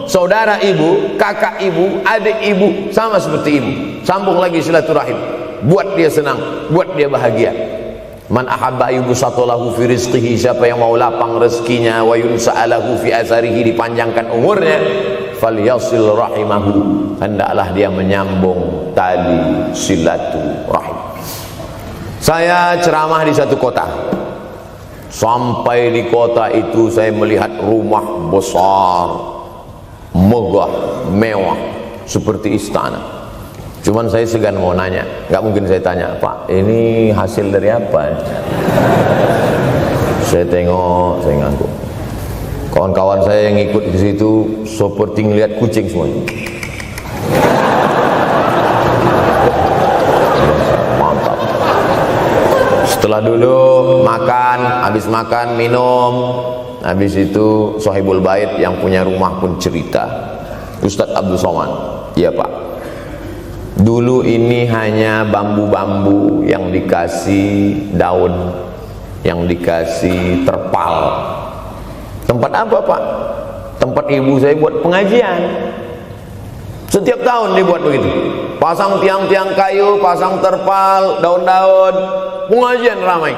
Speaker 1: saudara ibu, kakak ibu, adik ibu, sama seperti ibu, sambung lagi silaturahim, buat dia senang, buat dia bahagia. Man ahabba yubsatalahu fi rizqihi, siapa yang mau lapang rezekinya, wa yunsa'alahu fi asarihi, dipanjangkan umurnya, falyasil rahimahu, hendaklah dia menyambung tali silaturahim. Saya ceramah di satu kota. Sampai di kota itu saya melihat rumah besar, megah, mewah, seperti istana. Cuman saya segan mau nanya, nggak mungkin saya tanya, Pak, ini hasil dari apa? Saya tengok, saya ngangguk. Kawan-kawan saya yang ikut di situ seperti ngelihat kucing semuanya. Mantap. Setelah duduk, makan, habis makan, minum, habis itu Sohibul Bait yang punya rumah pun cerita. Ustadz Abdul Somad, iya Pak. Dulu ini hanya bambu-bambu yang dikasih daun, yang dikasih terpal. Tempat apa Pak? Tempat ibu saya buat pengajian. Setiap tahun dibuat begitu. Pasang tiang-tiang kayu, pasang terpal, daun-daun, pengajian ramai.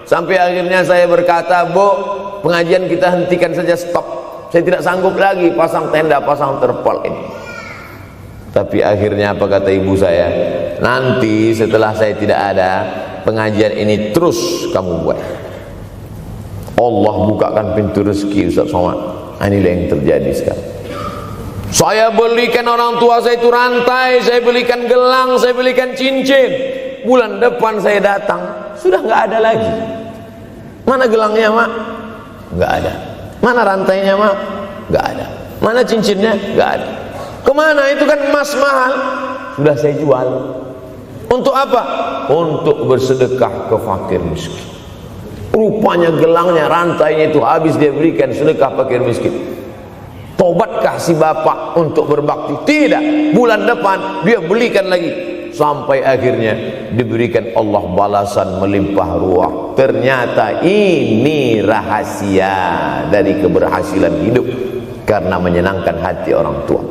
Speaker 1: Sampai akhirnya saya berkata, Bu, pengajian kita hentikan saja, stop. Saya tidak sanggup lagi pasang tenda, pasang terpal ini. Tapi akhirnya apa kata ibu saya, nanti setelah saya tidak ada, pengajian ini terus kamu buat. Allah bukakan pintu rezeki Ustaz Somad. Inilah yang terjadi sekarang. Saya belikan orang tua saya itu rantai, saya belikan gelang, saya belikan cincin. Bulan depan saya datang, sudah nggak ada lagi. Mana gelangnya Mak? Nggak ada. Mana rantainya Mak? Nggak ada. Mana cincinnya? Nggak ada. Kemana? Itu kan emas mahal. Sudah saya jual. Untuk apa? Untuk bersedekah ke fakir miskin. Rupanya gelangnya, rantainya itu habis dia berikan sedekah fakir miskin. Tobatkah si bapak untuk berbakti? Tidak. Bulan depan dia belikan lagi. Sampai akhirnya diberikan Allah balasan melimpah ruah. Ternyata ini rahasia dari keberhasilan hidup, karena menyenangkan hati orang tua.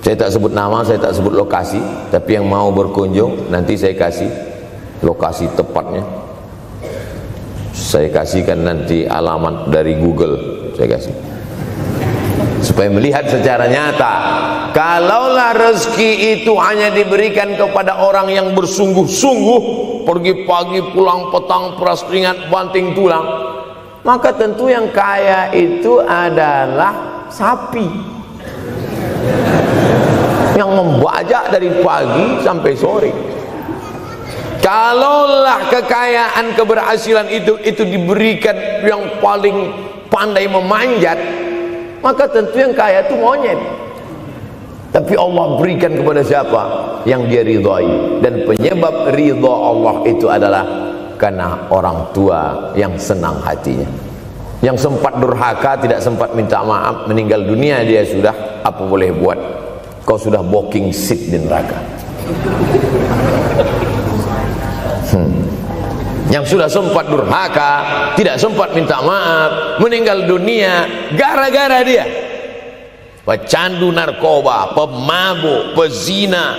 Speaker 1: Saya tak sebut nama, saya tak sebut lokasi, tapi yang mau berkunjung nanti saya kasih lokasi tepatnya. Saya kasihkan nanti alamat dari Google, saya kasih, supaya melihat secara nyata. Kalaulah rezeki itu hanya diberikan kepada orang yang bersungguh-sungguh, pergi pagi pulang petang, peras keringat banting tulang, maka tentu yang kaya itu adalah sapi yang membajak dari pagi sampai sore. Kalaulah kekayaan, keberhasilan itu diberikan yang paling pandai memanjat, maka tentu yang kaya itu monyet. Tapi Allah berikan kepada siapa yang dia ridhai. Dan penyebab ridha Allah itu adalah karena orang tua yang senang hatinya. Yang sempat durhaka, tidak sempat minta maaf, meninggal dunia dia sudah, apa boleh buat? Kau sudah booking seat di neraka. Yang sudah sempat durhaka, tidak sempat minta maaf, meninggal dunia gara-gara dia pecandu narkoba, pemabuk, pezina,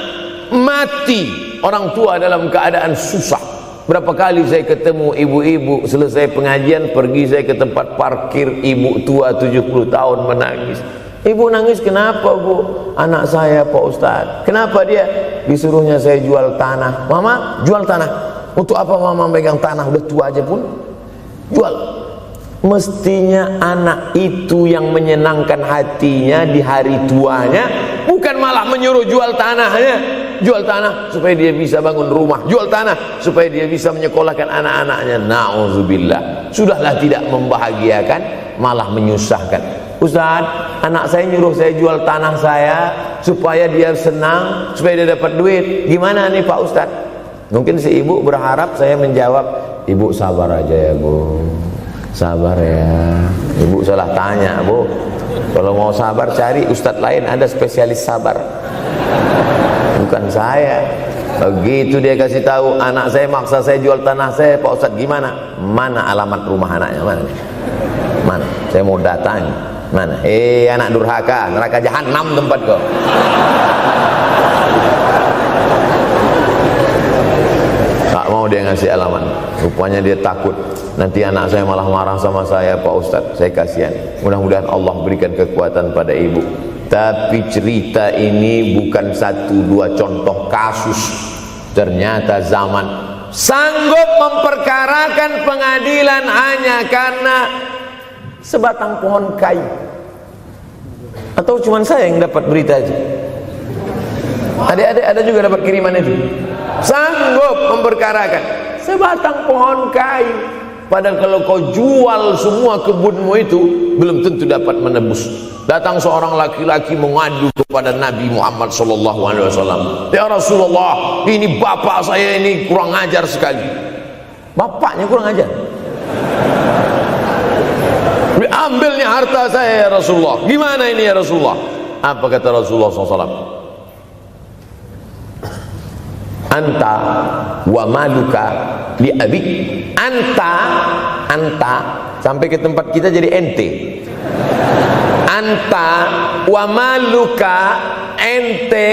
Speaker 1: mati orang tua dalam keadaan susah. Berapa kali saya ketemu ibu-ibu selesai pengajian, pergi saya ke tempat parkir, ibu tua 70 tahun menangis. Ibu nangis kenapa bu? Anak saya Pak Ustadz. Kenapa dia? Disuruhnya saya jual tanah. Mama jual tanah. Untuk apa mama megang tanah? Udah tua aja pun jual. Mestinya anak itu yang menyenangkan hatinya di hari tuanya, bukan malah menyuruh jual tanahnya. Jual tanah supaya dia bisa bangun rumah, jual tanah supaya dia bisa menyekolahkan anak-anaknya. Na'udzubillah. Sudahlah tidak membahagiakan, malah menyusahkan. Ustaz, anak saya nyuruh saya jual tanah saya supaya dia senang, supaya dia dapat duit. Gimana nih Pak Ustaz? Mungkin si ibu berharap saya menjawab, ibu sabar aja ya bu, sabar ya. Ibu salah tanya bu. Kalau mau sabar cari ustadz lain, ada spesialis sabar, bukan saya. Begitu dia kasih tahu, anak saya maksa saya jual tanah saya, Pak Ustadz gimana? Mana alamat rumah anaknya? Mana? Mana? Saya mau datang. Mana? Anak durhaka, neraka jahanam tempat kau. Tak mau dia ngasih alamat. Rupanya dia takut nanti anak saya malah marah sama saya, Pak Ustadz. Saya kasihan. Mudah-mudahan Allah berikan kekuatan pada ibu. Tapi cerita ini bukan satu dua contoh kasus. Ternyata zaman sanggup memperkarakan pengadilan hanya karena sebatang pohon kayu. Atau cuma saya yang dapat berita aja? Adik-adik ada juga dapat kiriman itu. Sanggup memperkarakan sebatang pohon kayu. Padahal kalau kau jual semua kebunmu itu, belum tentu dapat menebus. Datang seorang laki-laki mengadu kepada Nabi Muhammad SAW. Ya Rasulullah, ini bapak saya ini kurang ajar sekali. Bapaknya kurang ajar. Diambilnya harta saya ya Rasulullah. Gimana ini ya Rasulullah? Apa kata Rasulullah SAW? Anta wa maluka li abik. Anta sampai ke tempat kita jadi ente. Anta wa maluka, ente,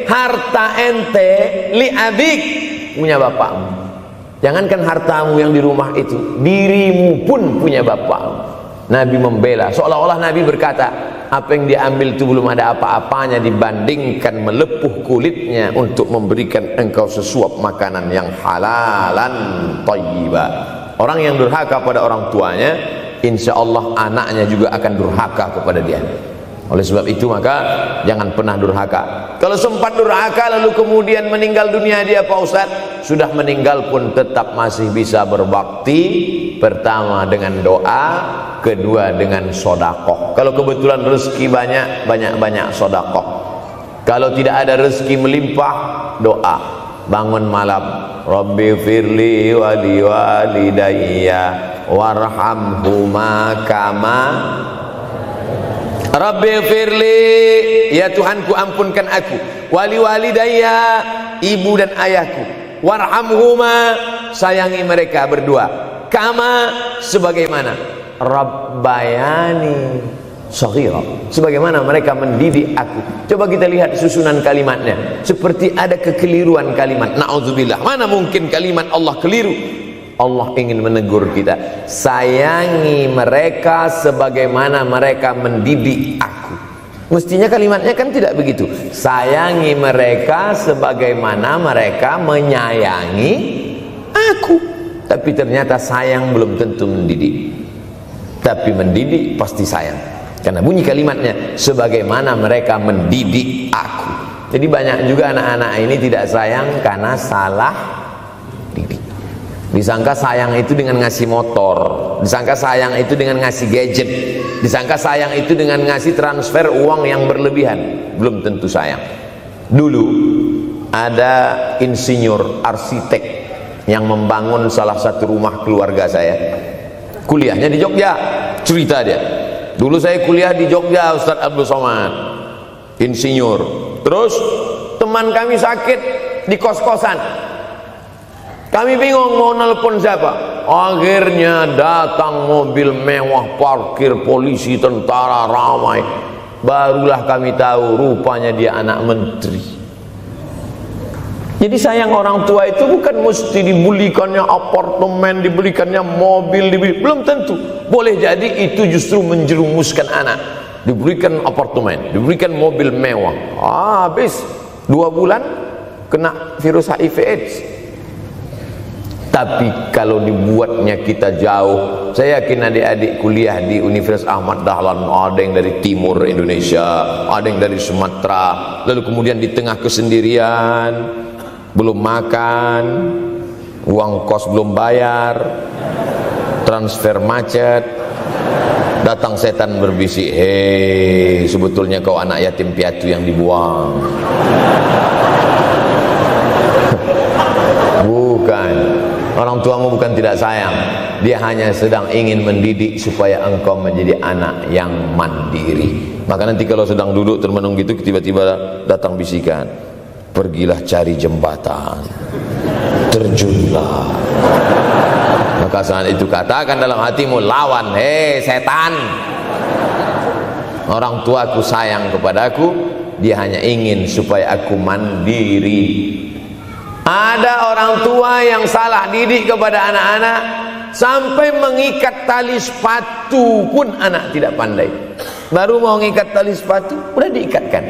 Speaker 1: harta ente, li abik, punya bapakmu. Jangankan hartamu yang di rumah itu, dirimu pun punya bapakmu. Nabi membela, seolah-olah Nabi berkata, apa yang diambil itu belum ada apa-apanya dibandingkan melepuh kulitnya untuk memberikan engkau sesuap makanan yang halalan thayyibah. Orang yang durhaka pada orang tuanya, insya Allah anaknya juga akan durhaka kepada dia. Oleh sebab itu maka jangan pernah durhaka. Kalau sempat durhaka lalu kemudian meninggal dunia dia, Pak Ustaz, sudah meninggal pun tetap masih bisa berbakti. Pertama dengan doa, kedua dengan sodakoh. Kalau kebetulan rezeki banyak sodakoh. Kalau tidak ada rezeki melimpah, doa. Bangun malam, Rabbi firli wali walidayya warhamhuma kama Rabbi firli, ya Tuhanku ampunkan aku, wali walidayya, ibu dan ayahku, warhamhuma, sayangi mereka berdua, kama, sebagaimana rabbayani shaghira, sebagaimana mereka mendidik aku. Coba kita lihat susunan kalimatnya, seperti ada kekeliruan kalimat. Na'udzubillah, mana mungkin kalimat Allah keliru. Allah ingin menegur kita, sayangi mereka sebagaimana mereka mendidik aku. Mestinya kalimatnya kan tidak begitu, sayangi mereka sebagaimana mereka menyayangi aku. Tapi ternyata sayang belum tentu mendidik, tapi mendidik pasti sayang. Karena bunyi kalimatnya, sebagaimana mereka mendidik aku. Jadi banyak juga anak-anak ini tidak sayang karena salah didik. Disangka sayang itu dengan ngasih motor, disangka sayang itu dengan ngasih gadget, disangka sayang itu dengan ngasih transfer uang yang berlebihan. Belum tentu sayang. Dulu ada insinyur arsitek yang membangun salah satu rumah keluarga saya. Kuliahnya di Jogja. Cerita dia, dulu saya kuliah di Jogja, Ustadz Abdul Somad, insinyur. Terus teman kami sakit di kos-kosan. Kami bingung mau nelpon siapa. Akhirnya datang mobil mewah, parkir polisi, tentara, ramai. Barulah kami tahu rupanya dia anak menteri. Jadi sayang orang tua itu bukan mesti dibelikannya apartemen, dibelikannya mobil, belum tentu. Boleh jadi itu justru menjerumuskan anak. Diberikan apartemen, diberikan mobil mewah. Habis 2 bulan kena virus HIV AIDS. Tapi kalau dibuatnya kita jauh, saya yakin adik-adik kuliah di Universitas Ahmad Dahlan, ada yang dari timur Indonesia, ada yang dari Sumatera, lalu kemudian di tengah kesendirian, belum makan, uang kos belum bayar, transfer macet, datang setan berbisik, hei, sebetulnya kau anak yatim piatu yang dibuang. Bukan, orang tuamu bukan tidak sayang, dia hanya sedang ingin mendidik supaya engkau menjadi anak yang mandiri. Maka nanti kalau sedang duduk termenung gitu, tiba-tiba datang bisikan, pergilah cari jembatan, terjunlah. Maka saat itu katakan dalam hatimu, lawan, hei setan. Orang tuaku sayang kepadaku, dia hanya ingin supaya aku mandiri. Ada orang tua yang salah didik kepada anak-anak, sampai mengikat tali sepatu pun anak tidak pandai. Baru mau mengikat tali sepatu, sudah diikatkan.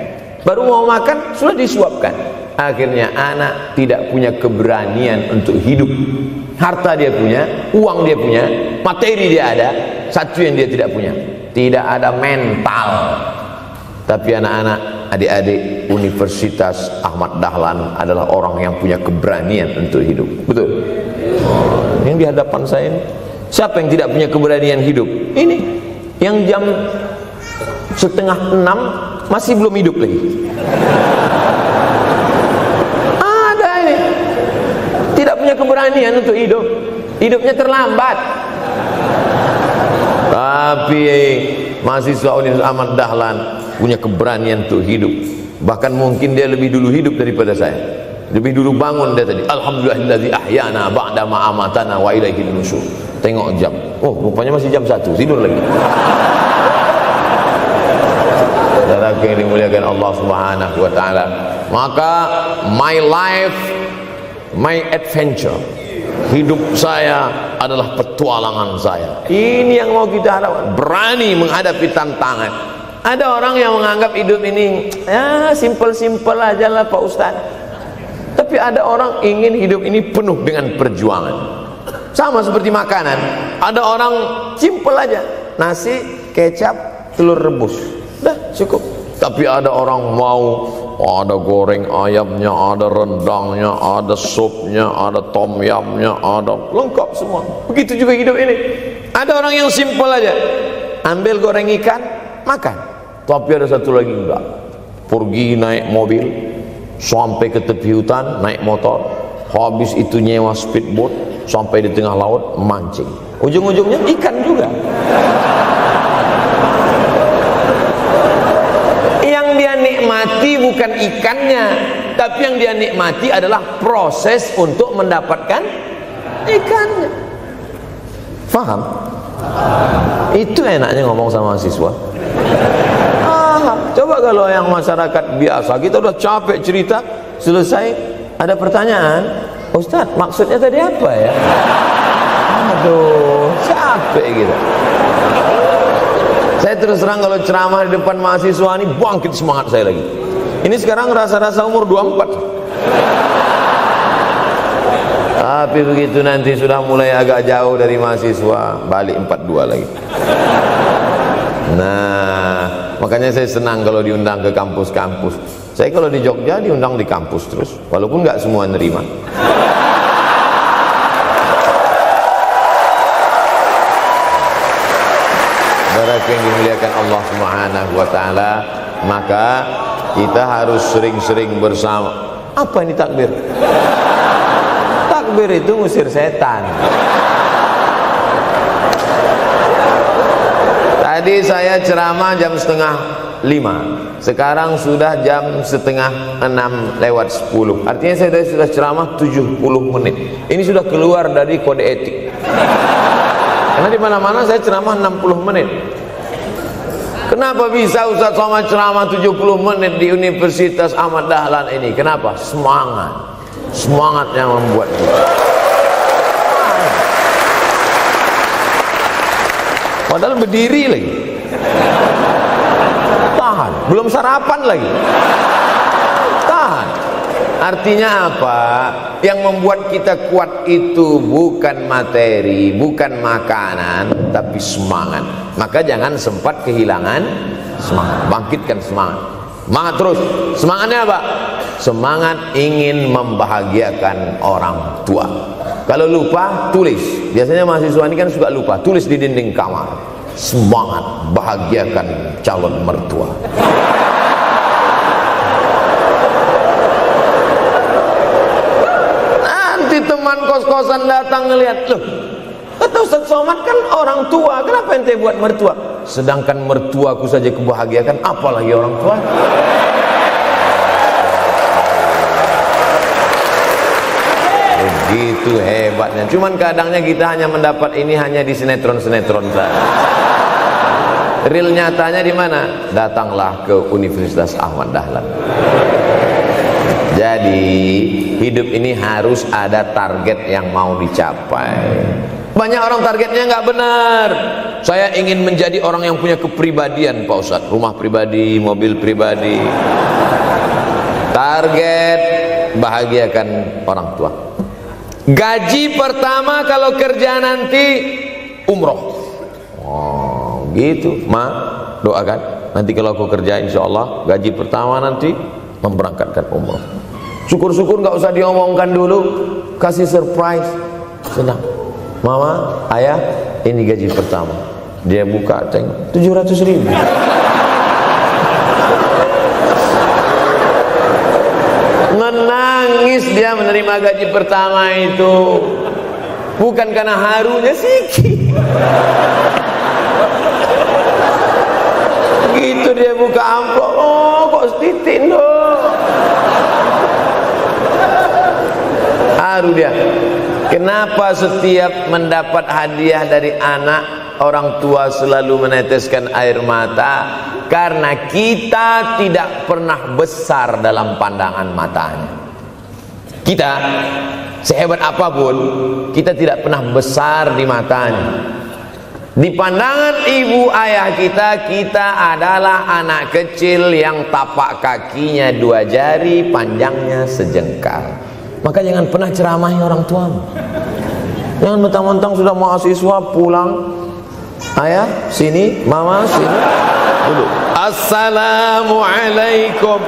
Speaker 1: Baru mau makan, sudah disuapkan. Akhirnya anak tidak punya keberanian untuk hidup. Harta dia punya, uang dia punya, materi dia ada, satu yang dia tidak punya, tidak ada mental. Tapi anak-anak, adik-adik Universitas Ahmad Dahlan adalah orang yang punya keberanian untuk hidup. Betul? Yang di hadapan saya ini, siapa yang tidak punya keberanian hidup? Ini yang jam 5:30 masih belum hidup lagi. Ada ini tidak punya keberanian untuk hidup, hidupnya terlambat. Tapi mahasiswa Universitas Ahmad Dahlan punya keberanian untuk hidup. Bahkan mungkin dia lebih dulu hidup daripada saya. Lebih dulu bangun dia tadi. Alhamdulillahillazi ahyana ba'da ma amatana wa ilaihin nusyur. Tengok jam. Oh, rupanya masih jam 1, tidur lagi. Saudara yang dimuliakan Allah Subhanahu wa taala. Maka my life, my adventure, hidup saya adalah petualangan saya. Ini yang mau kita harapkan, berani menghadapi tantangan. Ada orang yang menganggap hidup ini ya simpel-simpel aja lah Pak Ustaz. Tapi ada orang ingin hidup ini penuh dengan perjuangan. Sama seperti makanan. Ada orang simpel aja, nasi, kecap, telur rebus, dah cukup. Tapi ada orang mau ada goreng ayamnya, ada rendangnya, ada supnya, ada tom yamnya, ada lengkap semua. Begitu juga hidup ini. Ada orang yang simpel aja, ambil goreng ikan, makan. Tapi ada satu lagi enggak, pergi naik mobil sampai ke tepi hutan, naik motor, habis itu nyewa speedboat sampai di tengah laut mancing, ujung-ujungnya ikan juga. Yang dia nikmati bukan ikannya, tapi yang dia nikmati adalah proses untuk mendapatkan ikannya. Faham? Itu enaknya ngomong sama mahasiswa. Coba kalau yang masyarakat biasa, kita udah capek cerita, selesai ada pertanyaan, Ustaz maksudnya tadi apa ya? Aduh, capek gitu. Saya terus terang kalau ceramah di depan mahasiswa ini bangkit semangat saya lagi. Ini sekarang rasa-rasa umur 24. Tapi begitu nanti sudah mulai agak jauh dari mahasiswa, balik 42 lagi. Nah, makanya saya senang kalau diundang ke kampus-kampus. Saya kalau di Jogja diundang di kampus terus, walaupun nggak semua nerima. Saudaraku yang dimuliakan Allah Subhanahu wa taala, maka kita harus sering-sering bersama. Apa ini takbir? Takbir itu ngusir setan. Tadi saya ceramah jam 4:30, sekarang sudah jam 5:30 artinya saya sudah ceramah 70 menit. Ini sudah keluar dari kode etik, karena di mana-mana saya ceramah 60 menit. Kenapa bisa Ustaz Somad ceramah 70 menit di Universitas Ahmad Dahlan ini? Kenapa? Semangat yang membuat kita. Padahal berdiri lagi, tahan, belum sarapan lagi, tahan. Artinya apa? Yang membuat kita kuat itu bukan materi, bukan makanan, tapi semangat. Maka jangan sempat kehilangan semangat. Bangkitkan semangat. Semangat terus. Semangatnya apa? Semangat ingin membahagiakan orang tua. Kalau lupa, tulis. Biasanya mahasiswa ini kan suka lupa. Tulis di dinding kamar. Semangat bahagiakan calon mertua. Teman kos-kosan datang ngelihat, loh, kata Ustaz Somad kan orang tua, kenapa ente buat mertua? Sedangkan mertuaku saja kebahagiakan, apalagi orang tua. Begitu hebatnya. Cuman kadangnya kita hanya mendapat ini hanya di sinetron-sinetron saja. Real nyatanya di mana? Datanglah ke Universitas Ahmad Dahlan. Jadi hidup ini harus ada target yang mau dicapai. Banyak orang targetnya nggak benar. Saya ingin menjadi orang yang punya kepribadian, Pak Ustadz, rumah pribadi, mobil pribadi. Target bahagiakan orang tua. Gaji pertama kalau kerja nanti umroh. Oh gitu, Ma, doakan. Nanti kalau aku kerja insya Allah gaji pertama nanti memberangkatkan umroh. Syukur-syukur nggak usah diomongkan dulu, kasih surprise, senang. Mama, ayah, ini gaji pertama. Dia buka, tengok 700.000. Menangis dia menerima gaji pertama itu, bukan karena harunya sih. Begitu dia buka amplop, oh kok setitin loh. Haru dia. Kenapa setiap mendapat hadiah dari anak, orang tua selalu meneteskan air mata? Karena kita tidak pernah besar dalam pandangan matanya. Kita sehebat apapun, kita tidak pernah besar di matanya. Di pandangan ibu ayah kita, kita adalah anak kecil yang tapak kakinya 2 jari, panjangnya sejengkal. Maka jangan pernah ceramahi orang tuamu. Jangan mentang-mentang sudah mahasiswa pulang, ayah sini, mama sini, dulu assalamualaikum.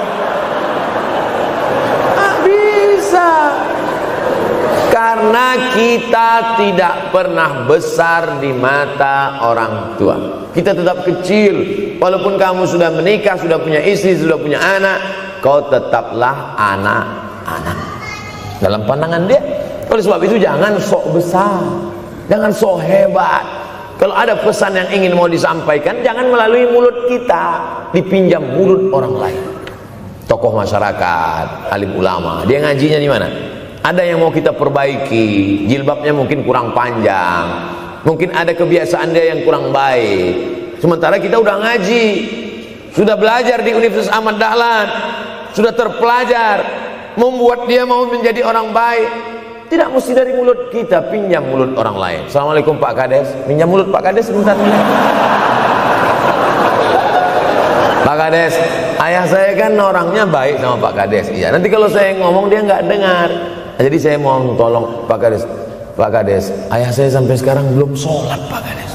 Speaker 1: Bisa. Karena kita tidak pernah besar di mata orang tua. Kita tetap kecil. Walaupun kamu sudah menikah, sudah punya istri, sudah punya anak, kau tetaplah anak-anak dalam pandangan dia. Oleh sebab itu jangan sok besar, jangan sok hebat. Kalau ada pesan yang ingin mau disampaikan, jangan melalui mulut kita, dipinjam mulut orang lain. Tokoh masyarakat, alim ulama, dia ngajinya di mana? Ada yang mau kita perbaiki, jilbabnya mungkin kurang panjang, mungkin ada kebiasaan dia yang kurang baik. Sementara kita udah ngaji, sudah belajar di Universitas Ahmad Dahlan, sudah terpelajar, membuat dia mau menjadi orang baik. Tidak mesti dari mulut kita, pinjam mulut orang lain. Assalamualaikum Pak Kades, pinjam mulut Pak Kades sebentar. Pak Kades, ayah saya kan orangnya baik sama Pak Kades. Iya, nanti kalau saya ngomong dia nggak dengar. Jadi saya mohon tolong Pak Kades. Pak Kades, ayah saya sampai sekarang belum sholat Pak Kades.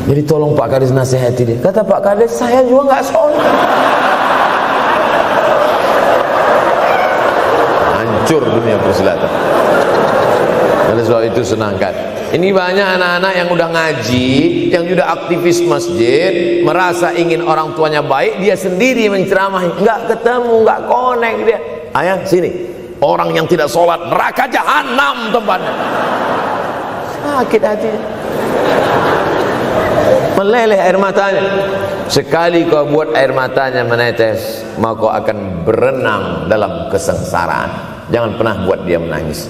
Speaker 1: Jadi tolong Pak Kades nasihati dia. Kata Pak Kades, saya juga nggak sholat. Hancur dunia persilatan. Oleh sebab itu senangkan. Ini banyak anak-anak yang udah ngaji, yang sudah aktivis masjid, merasa ingin orang tuanya baik, dia sendiri menceramahi, nggak ketemu, nggak connect dia. Ayah sini, orang yang tidak sholat neraka jahanam tempatnya. Sakit hati, meleleh air matanya. Sekali kau buat air matanya menetes, maka kau akan berenang dalam kesengsaraan. Jangan pernah buat dia menangis.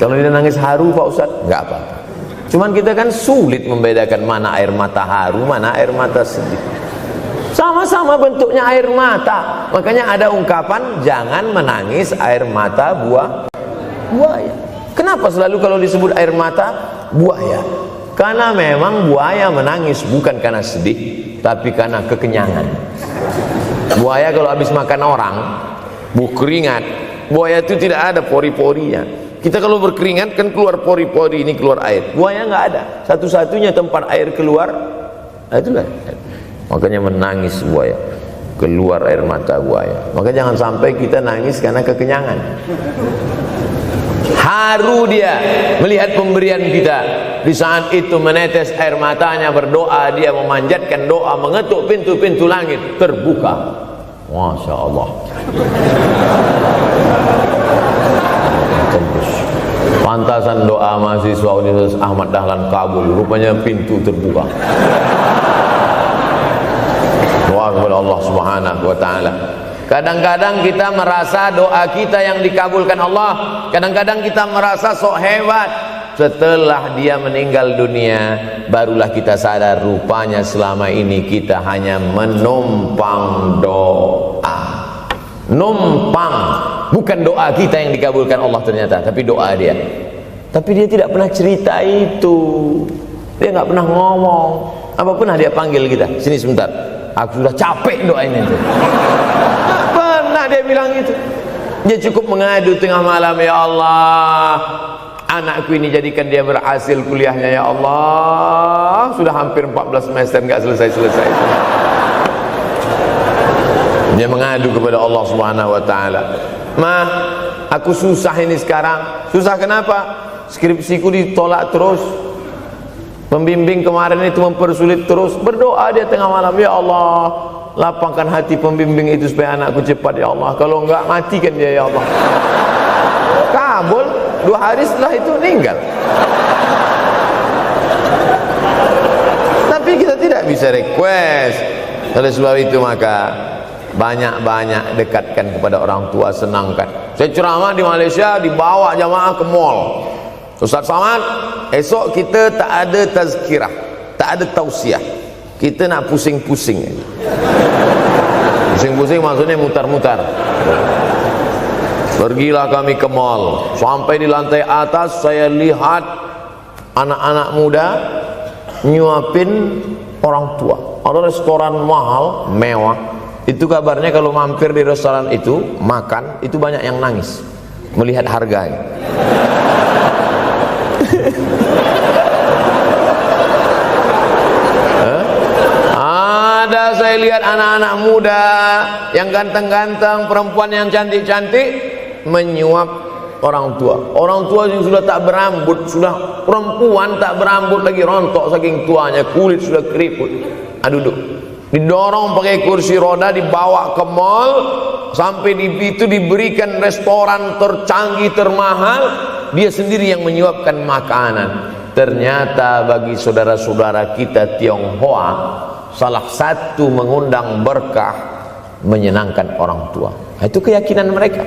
Speaker 1: Kalau dia nangis haru Pak Ustadz, nggak apa-apa. Cuman kita kan sulit membedakan mana air mata haru, mana air mata sedih. Sama-sama bentuknya air mata. Makanya ada ungkapan, jangan menangis air mata buaya. Kenapa selalu kalau disebut air mata buaya? Karena memang buaya menangis bukan karena sedih, tapi karena kekenyangan. Buaya kalau habis makan orang, keringat, buaya itu tidak ada pori-porinya. Kita kalau berkeringat kan keluar pori-pori, ini keluar air. Buaya nggak ada. Satu-satunya tempat air keluar, itulah. Makanya menangis buaya, keluar air mata buaya. Maka jangan sampai kita nangis karena kekenyangan. Haru dia melihat pemberian kita. Di saat itu menetes air matanya, berdoa, dia memanjatkan doa, mengetuk pintu-pintu langit, terbuka. Masya Allah. Pantasan doa mahasiswa Universitas Ahmad Dahlan kabul, rupanya pintu terbuka. Doa kepada Allah Subhanahu wa taala. Kadang-kadang kita merasa doa kita yang dikabulkan Allah, kadang-kadang kita merasa sok hebat. Setelah dia meninggal dunia, barulah kita sadar rupanya selama ini kita hanya menumpang doa. Numpang, bukan doa kita yang dikabulkan Allah ternyata, tapi doa dia. Tapi dia tidak pernah cerita itu, dia nggak pernah ngomong. Apa pernah dia panggil kita, sini sebentar, aku sudah capek doain itu. Pernah dia bilang itu. Dia cukup mengadu tengah malam, ya Allah, anakku ini jadikan dia berhasil kuliahnya, ya Allah. Sudah hampir 14 semester nggak selesai-selesai. Dia mengadu kepada Allah Subhanahu wa taala. "Mah, aku susah ini sekarang." Susah kenapa? Skripsiku ditolak terus. Pembimbing kemarin itu mempersulit terus. Berdoa dia tengah malam, "Ya Allah, lapangkan hati pembimbing itu supaya anakku cepat, ya Allah. Kalau enggak, matikan dia, ya Allah." Kabul, 2 hari setelah itu meninggal. Tapi kita tidak bisa request. Oleh sebab itu maka banyak-banyak dekatkan kepada orang tua, senangkan. Saya ceramah di Malaysia, dibawa jamaah ke mall. Ustaz Samad, esok kita tak ada tazkirah, tak ada tausiah. Kita nak pusing-pusing. Pusing-pusing maksudnya mutar-mutar. Pergilah kami ke mall. Sampai di lantai atas saya lihat anak-anak muda nyuapin orang tua. Ada restoran mahal, mewah. Itu kabarnya kalau mampir di restoran itu makan, itu banyak yang nangis melihat harganya. Ada saya lihat anak-anak muda yang ganteng-ganteng, perempuan yang cantik-cantik menyuap orang tua. Orang tua yang sudah tak berambut, sudah perempuan tak berambut lagi, rontok saking tuanya, kulit sudah keriput. Duduk, didorong pakai kursi roda, dibawa ke mall, sampai di situ diberikan restoran tercanggih, termahal, dia sendiri yang menyuapkan makanan. Ternyata bagi saudara-saudara kita Tionghoa, salah satu mengundang berkah menyenangkan orang tua. Itu keyakinan mereka.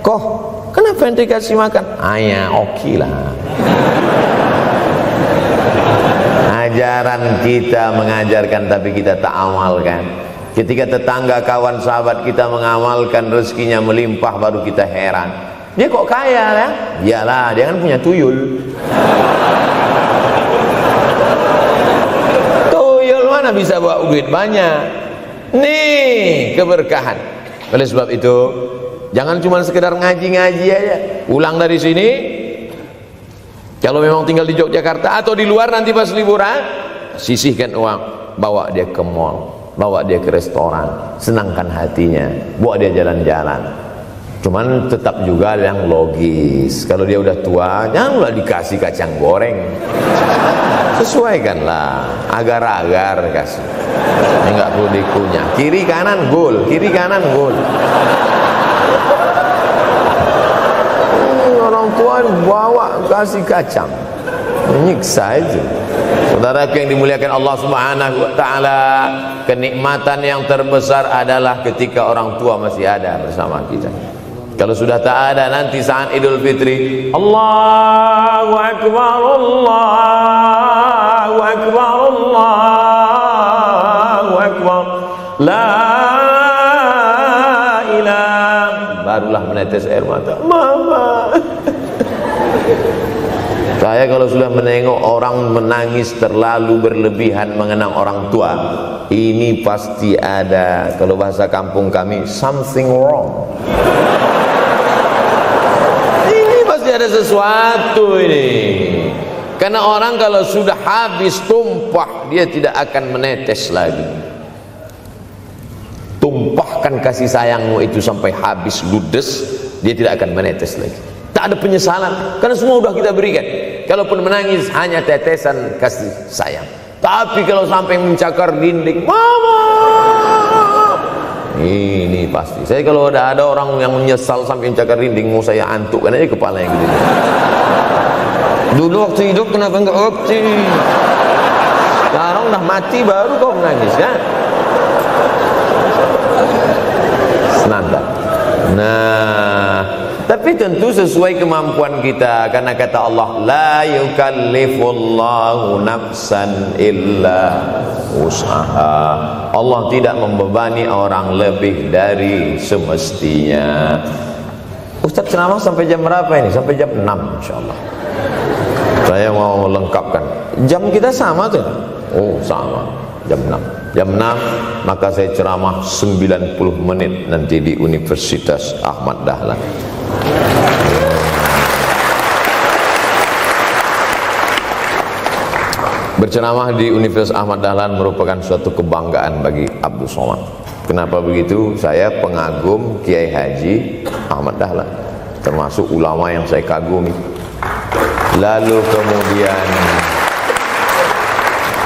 Speaker 1: Kok kenapa ente kasih makan? Ya oke lah. Ajaran kita mengajarkan tapi kita tak amalkan. Ketika tetangga, kawan, sahabat kita mengamalkan, rezekinya melimpah, baru kita heran. Dia kok kaya lah? Iyalah, dia kan punya tuyul. Tuyul mana bisa bawa duit banyak? Nih keberkahan. Oleh sebab itu, jangan cuma sekedar ngaji-ngaji aja. Pulang dari sini, kalau memang tinggal di Yogyakarta atau di luar nanti pas liburan, sisihkan uang, bawa dia ke mall, bawa dia ke restoran, senangkan hatinya, bawa dia jalan-jalan. Cuman tetap juga yang logis. Kalau dia udah tua, janganlah dikasih kacang goreng. Sesuaikanlah, agar-agar kasih. Enggak perlu dikunyah. Kiri kanan gol, kiri kanan gol. Orang tua bawa kasih kacang, menyiksa itu. Saudara yang dimuliakan Allah Subhanahu wa taala, kenikmatan yang terbesar adalah ketika orang tua masih ada bersama kita. Kalau sudah tak ada, nanti saat Idul Fitri, Allahu Akbar, Allahu Akbar, Allahu Akbar, la ilaha, barulah menetes air mata. Mama. Saya kalau sudah menengok orang menangis terlalu berlebihan mengenang orang tua, ini pasti ada, kalau bahasa kampung kami, something wrong. Ada sesuatu ini, karena orang kalau sudah habis tumpah, dia tidak akan menetes lagi. Tumpahkan kasih sayangmu itu sampai habis ludes, dia tidak akan menetes lagi. Tak ada penyesalan, karena semua sudah kita berikan. Kalaupun menangis hanya tetesan kasih sayang. Tapi kalau sampai mencakar dinding, mama, ini pasti. Saya kalau ada orang yang menyesal sampai mencakar dinding, mau saya antukkan aja kepala yang gede. Dulu waktu hidup kenapa enggak opti? Sekarang udah mati baru kau menangis ya? Senanda. Nah, tapi tentu sesuai kemampuan kita, karena kata Allah, la yukallifullahu nafsan illa usaha. Allah tidak membebani orang lebih dari semestinya. Ustaz ceramah sampai jam berapa ini? Sampai jam 6 insyaallah. Saya mau lengkapkan. Jam kita sama tuh. Oh, sama. Jam 6. Jam 6 maka saya ceramah 90 menit nanti di Universitas Ahmad Dahlan. Berceramah di Universitas Ahmad Dahlan merupakan suatu kebanggaan bagi Abdul Somad. Kenapa begitu? Saya pengagum Kiai Haji Ahmad Dahlan, termasuk ulama yang saya kagumi. Lalu kemudian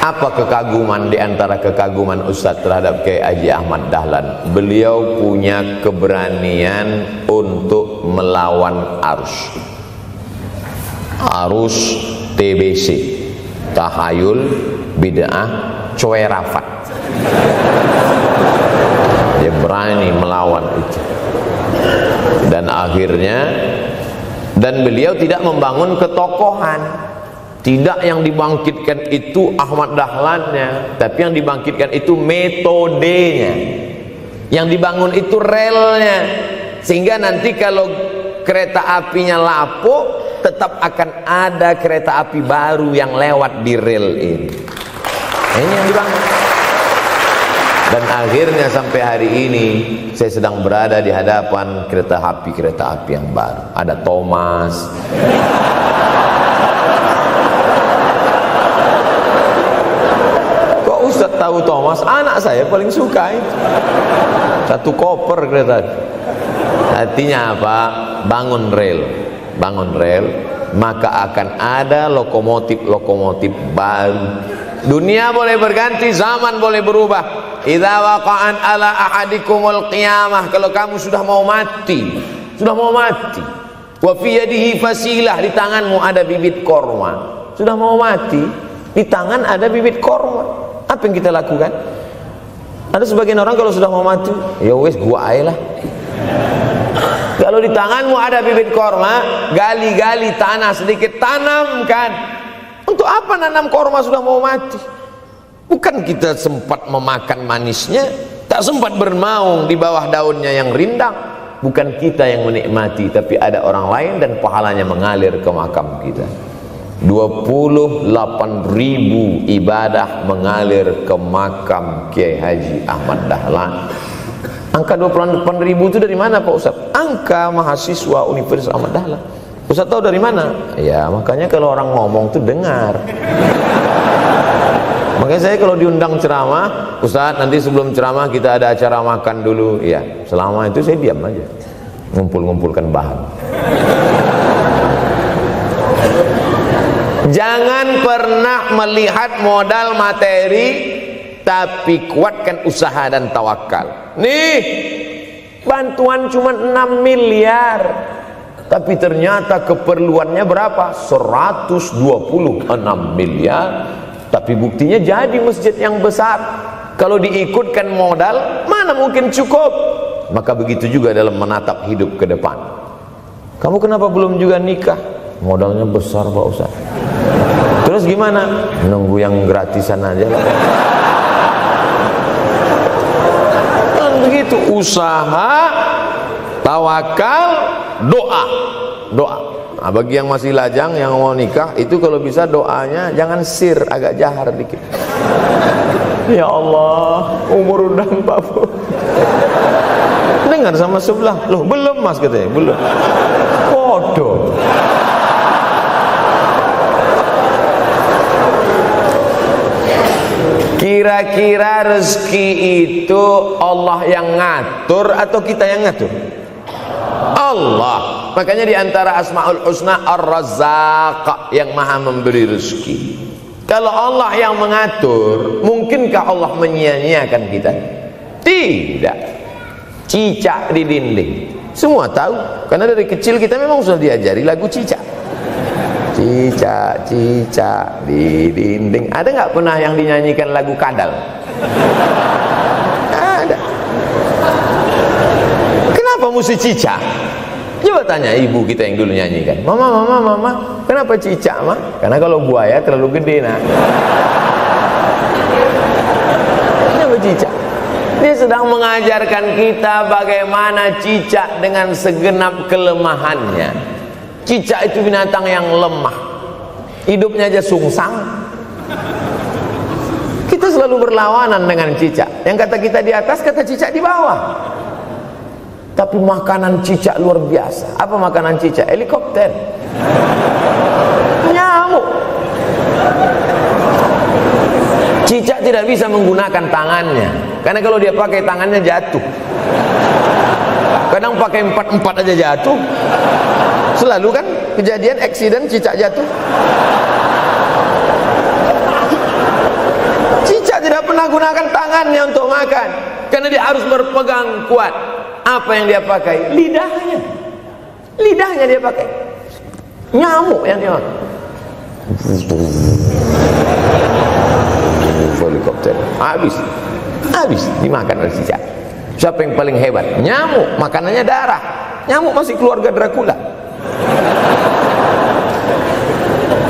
Speaker 1: apa kekaguman di antara kekaguman Ustadz terhadap Kiai Haji Ahmad Dahlan? Beliau punya keberanian untuk melawan arus TBC, tahayul, bid'ah, coerafat. Dia berani melawan itu. Dan akhirnya, dan beliau tidak membangun ketokohan. Tidak yang dibangkitkan itu Ahmad Dahlannya, tapi yang dibangkitkan itu metodenya. Yang dibangun itu relnya. Sehingga nanti kalau kereta apinya lapuk, tetap akan ada kereta api baru yang lewat di rel ini. Ini yang dibangun. Dan akhirnya sampai hari ini saya sedang berada di hadapan kereta api yang baru. Ada Thomas. Kok Ustaz tahu Thomas? Anak saya paling suka itu. Satu koper kereta. Artinya apa? Bangun rel, maka akan ada lokomotif baru. Dunia boleh berganti, zaman boleh berubah. Idza waqa'an ala ahadikumul qiyamah, kalau kamu sudah mau mati, wa fi yadihi fasilah, di tanganmu ada bibit korma. Sudah mau mati, di tangan ada bibit korma. Apa yang kita lakukan? Ada sebagian orang kalau sudah mau mati, ya wes gua aja lah. Kalau di tanganmu ada bibit korma, gali-gali tanah sedikit, tanamkan. Untuk apa nanam korma sudah mau mati? Bukan kita sempat memakan manisnya, tak sempat bermaung di bawah daunnya yang rindang. Bukan kita yang menikmati, tapi ada orang lain dan pahalanya mengalir ke makam kita. 28.000 ibadah mengalir ke makam Kiai Haji Ahmad Dahlan. Angka 28.000 itu dari mana Pak Ustaz? Angka mahasiswa Universitas Ahmad Dahlan. Ustaz tahu dari mana? Ya makanya kalau orang ngomong tuh dengar. Makanya saya kalau diundang ceramah, Ustaz nanti sebelum ceramah kita ada acara makan dulu. Ya selama itu saya diam aja. ngumpul-ngumpulkan bahan. Jangan pernah melihat modal materi, tapi kuatkan usaha dan tawakal. Nih, bantuan cuma 6 miliar, tapi ternyata keperluannya berapa? 126 miliar. Tapi buktinya jadi masjid yang besar. Kalau diikutkan modal, mana mungkin cukup? Maka begitu juga dalam menatap hidup ke depan. Kamu kenapa belum juga nikah? Modalnya besar Pak Ustaz. Terus gimana? Nunggu yang gratisan aja lah. Dan begitu, usaha, tawakal, doa. Nah, bagi yang masih lajang, yang mau nikah, itu kalau bisa doanya jangan sir, agak jahar dikit. Ya Allah, umur udah 40. Dengar sama sebelah, loh belum mas katanya, belum. Bodoh. Kira-kira rezeki itu Allah yang ngatur atau kita yang ngatur? Allah. Makanya di antara Asmaul Husna Ar-Razzaq, yang maha memberi rezeki. Kalau Allah yang mengatur, mungkinkah Allah menyia-nyiakan kita? Tidak. Cicak di dinding, semua tahu, karena dari kecil kita memang sudah diajari lagu cicak. Cicak, cicak di dinding. Ada nggak pernah yang dinyanyikan lagu kadal? Ada. Kenapa mesti cicak? Coba tanya ibu kita yang dulu nyanyikan. Mama, kenapa cicak, Ma? Karena kalau buaya terlalu gede, nak. Kenapa cicak? Dia sedang mengajarkan kita bagaimana cicak dengan segenap kelemahannya. Cicak itu binatang yang lemah, hidupnya aja sungsang. Kita selalu berlawanan dengan cicak. Yang kata kita di atas, kata cicak di bawah. Tapi makanan cicak luar biasa. Apa makanan cicak? Helikopter, nyamuk. Cicak tidak bisa menggunakan tangannya, karena kalau dia pakai tangannya jatuh. Kadang pakai 4 aja jatuh. Selalu kan kejadian accident cicak jatuh. Cicak tidak pernah gunakan tangannya untuk makan, karena dia harus berpegang kuat. Apa yang dia pakai? Lidahnya dia pakai. Nyamuk yang dia makan. Helikopter habis dimakan oleh cicak. Siapa yang paling hebat? Nyamuk, makanannya darah. Nyamuk masih keluarga Dracula.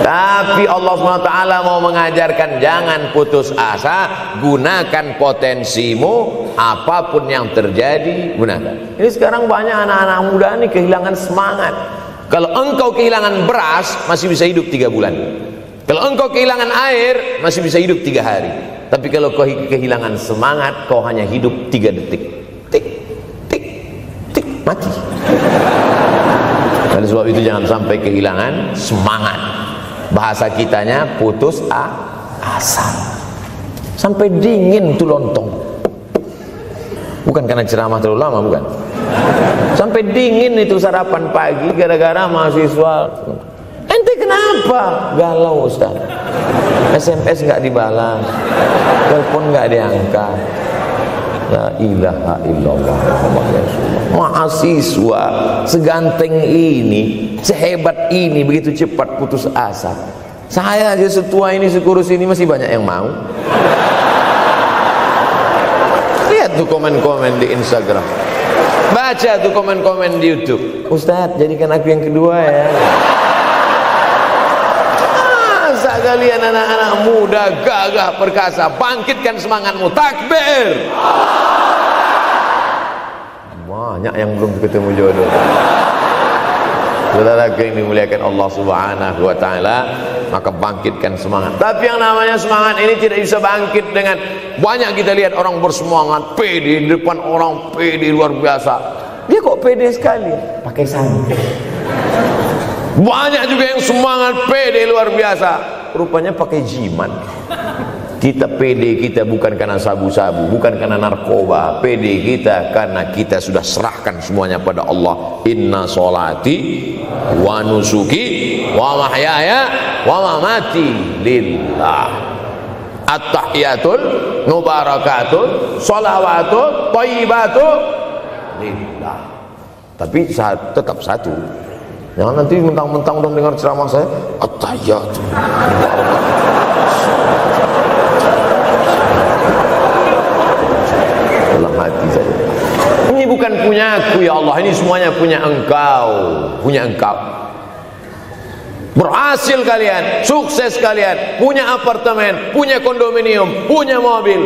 Speaker 1: Tapi Allah SWT mau mengajarkan jangan putus asa, gunakan potensimu, apapun yang terjadi gunakan. Ini sekarang banyak anak-anak muda nih kehilangan semangat. Kalau engkau kehilangan beras, masih bisa hidup 3 bulan. Kalau engkau kehilangan air, masih bisa hidup 3 hari. Tapi kalau kau kehilangan semangat, kau hanya hidup 3 detik. Tik, tik, tik, mati. Oleh sebab itu jangan sampai kehilangan semangat. Bahasa kitanya putus asa. Sampai dingin tuh lontong. Bukan karena ceramah terlalu lama, bukan. Sampai dingin itu sarapan pagi gara-gara mahasiswa. Ente kenapa? Galau Ustaz. SMS nggak dibalas, telepon nggak diangkat. La ilaha illallah Muhammad Rasulullah. Mahasiswa seganteng ini, sehebat ini, begitu cepat putus asa. Saya aja setua ini, sekurus ini, masih banyak yang mau. Lihat tuh komen-komen di Instagram, baca tuh komen-komen di YouTube. Ustadz, jadikan aku yang kedua ya. Masa kalian anak-anak muda gagah perkasa, bangkitkan semangatmu, takbir. Banyak yang belum ketemu jodoh. Saudara yang dimuliakan Allah Subhanahu wa taala, maka bangkitkan semangat. Tapi yang namanya semangat ini tidak bisa bangkit dengan banyak. Kita lihat orang bersemangat, pede, di depan orang pede luar biasa. Dia kok pede sekali? Pakai santai. Banyak juga yang semangat pede luar biasa, rupanya pakai jimat. Kita pede kita bukan karena sabu-sabu, bukan karena narkoba. Pede kita karena kita sudah serahkan semuanya pada Allah. Inna sholati wa nusuki wa mahyaya wa mamati lillah. At-tahiyatul mubarakatun sholawatun thayyibatun lillah. Tapi tetap satu. Jangan nanti mentang-mentang udah dengar ceramah saya at-tahiyatul dalam hati saja. Ini bukan punyaku ya Allah, ini semuanya punya Engkau, punya Engkau. Berhasil kalian, sukses kalian, punya apartemen, punya kondominium, punya mobil.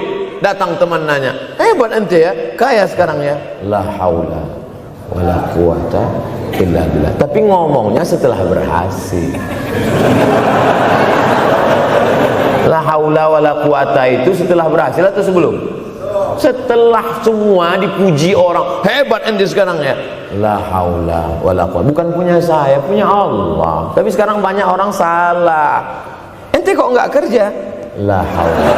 Speaker 1: Datang teman nanya, hebat ente ya, kaya sekarang ya. La haula wala quwata illa billah. Tapi ngomongnya setelah berhasil. La haula wala quwata itu setelah berhasil atau sebelum? Setelah semua dipuji orang, hebat ente sekarang ya. La haula wala quwata, bukan punya saya, punya Allah. Tapi sekarang banyak orang salah. Ente kok nggak kerja? La haula.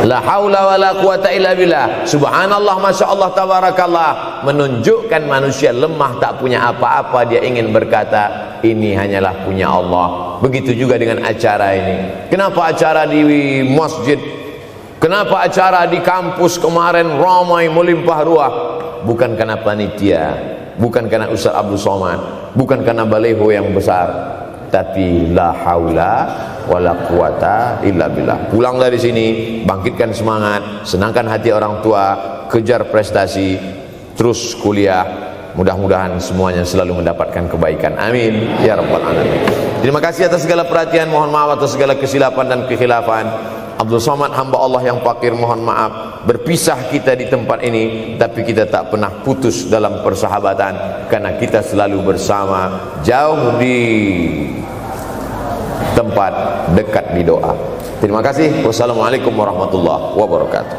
Speaker 1: La haula wala quwata illa billah. Subhanallah, masya Allah, tabarakallah. Menunjukkan manusia lemah, tak punya apa-apa. Dia ingin berkata, ini hanyalah punya Allah. Begitu juga dengan acara ini. Kenapa acara di masjid? Kenapa acara di kampus kemarin ramai melimpah ruah? Bukan karena panitia, bukan karena Ustaz Abdul Somad, bukan karena baleho yang besar, tapi la haula wala quwata illa billah. Pulang dari sini, bangkitkan semangat, senangkan hati orang tua, kejar prestasi, terus kuliah. Mudah-mudahan semuanya selalu mendapatkan kebaikan. Amin ya rabbal alamin. Terima kasih atas segala perhatian. Mohon maaf atas segala kesilapan dan kekhilafan. Abdul Somad, hamba Allah yang fakir, mohon maaf. Berpisah kita di tempat ini, tapi kita tak pernah putus dalam persahabatan, karena kita selalu bersama, jauh di tempat, dekat di doa. Terima kasih. Wassalamualaikum warahmatullahi wabarakatuh.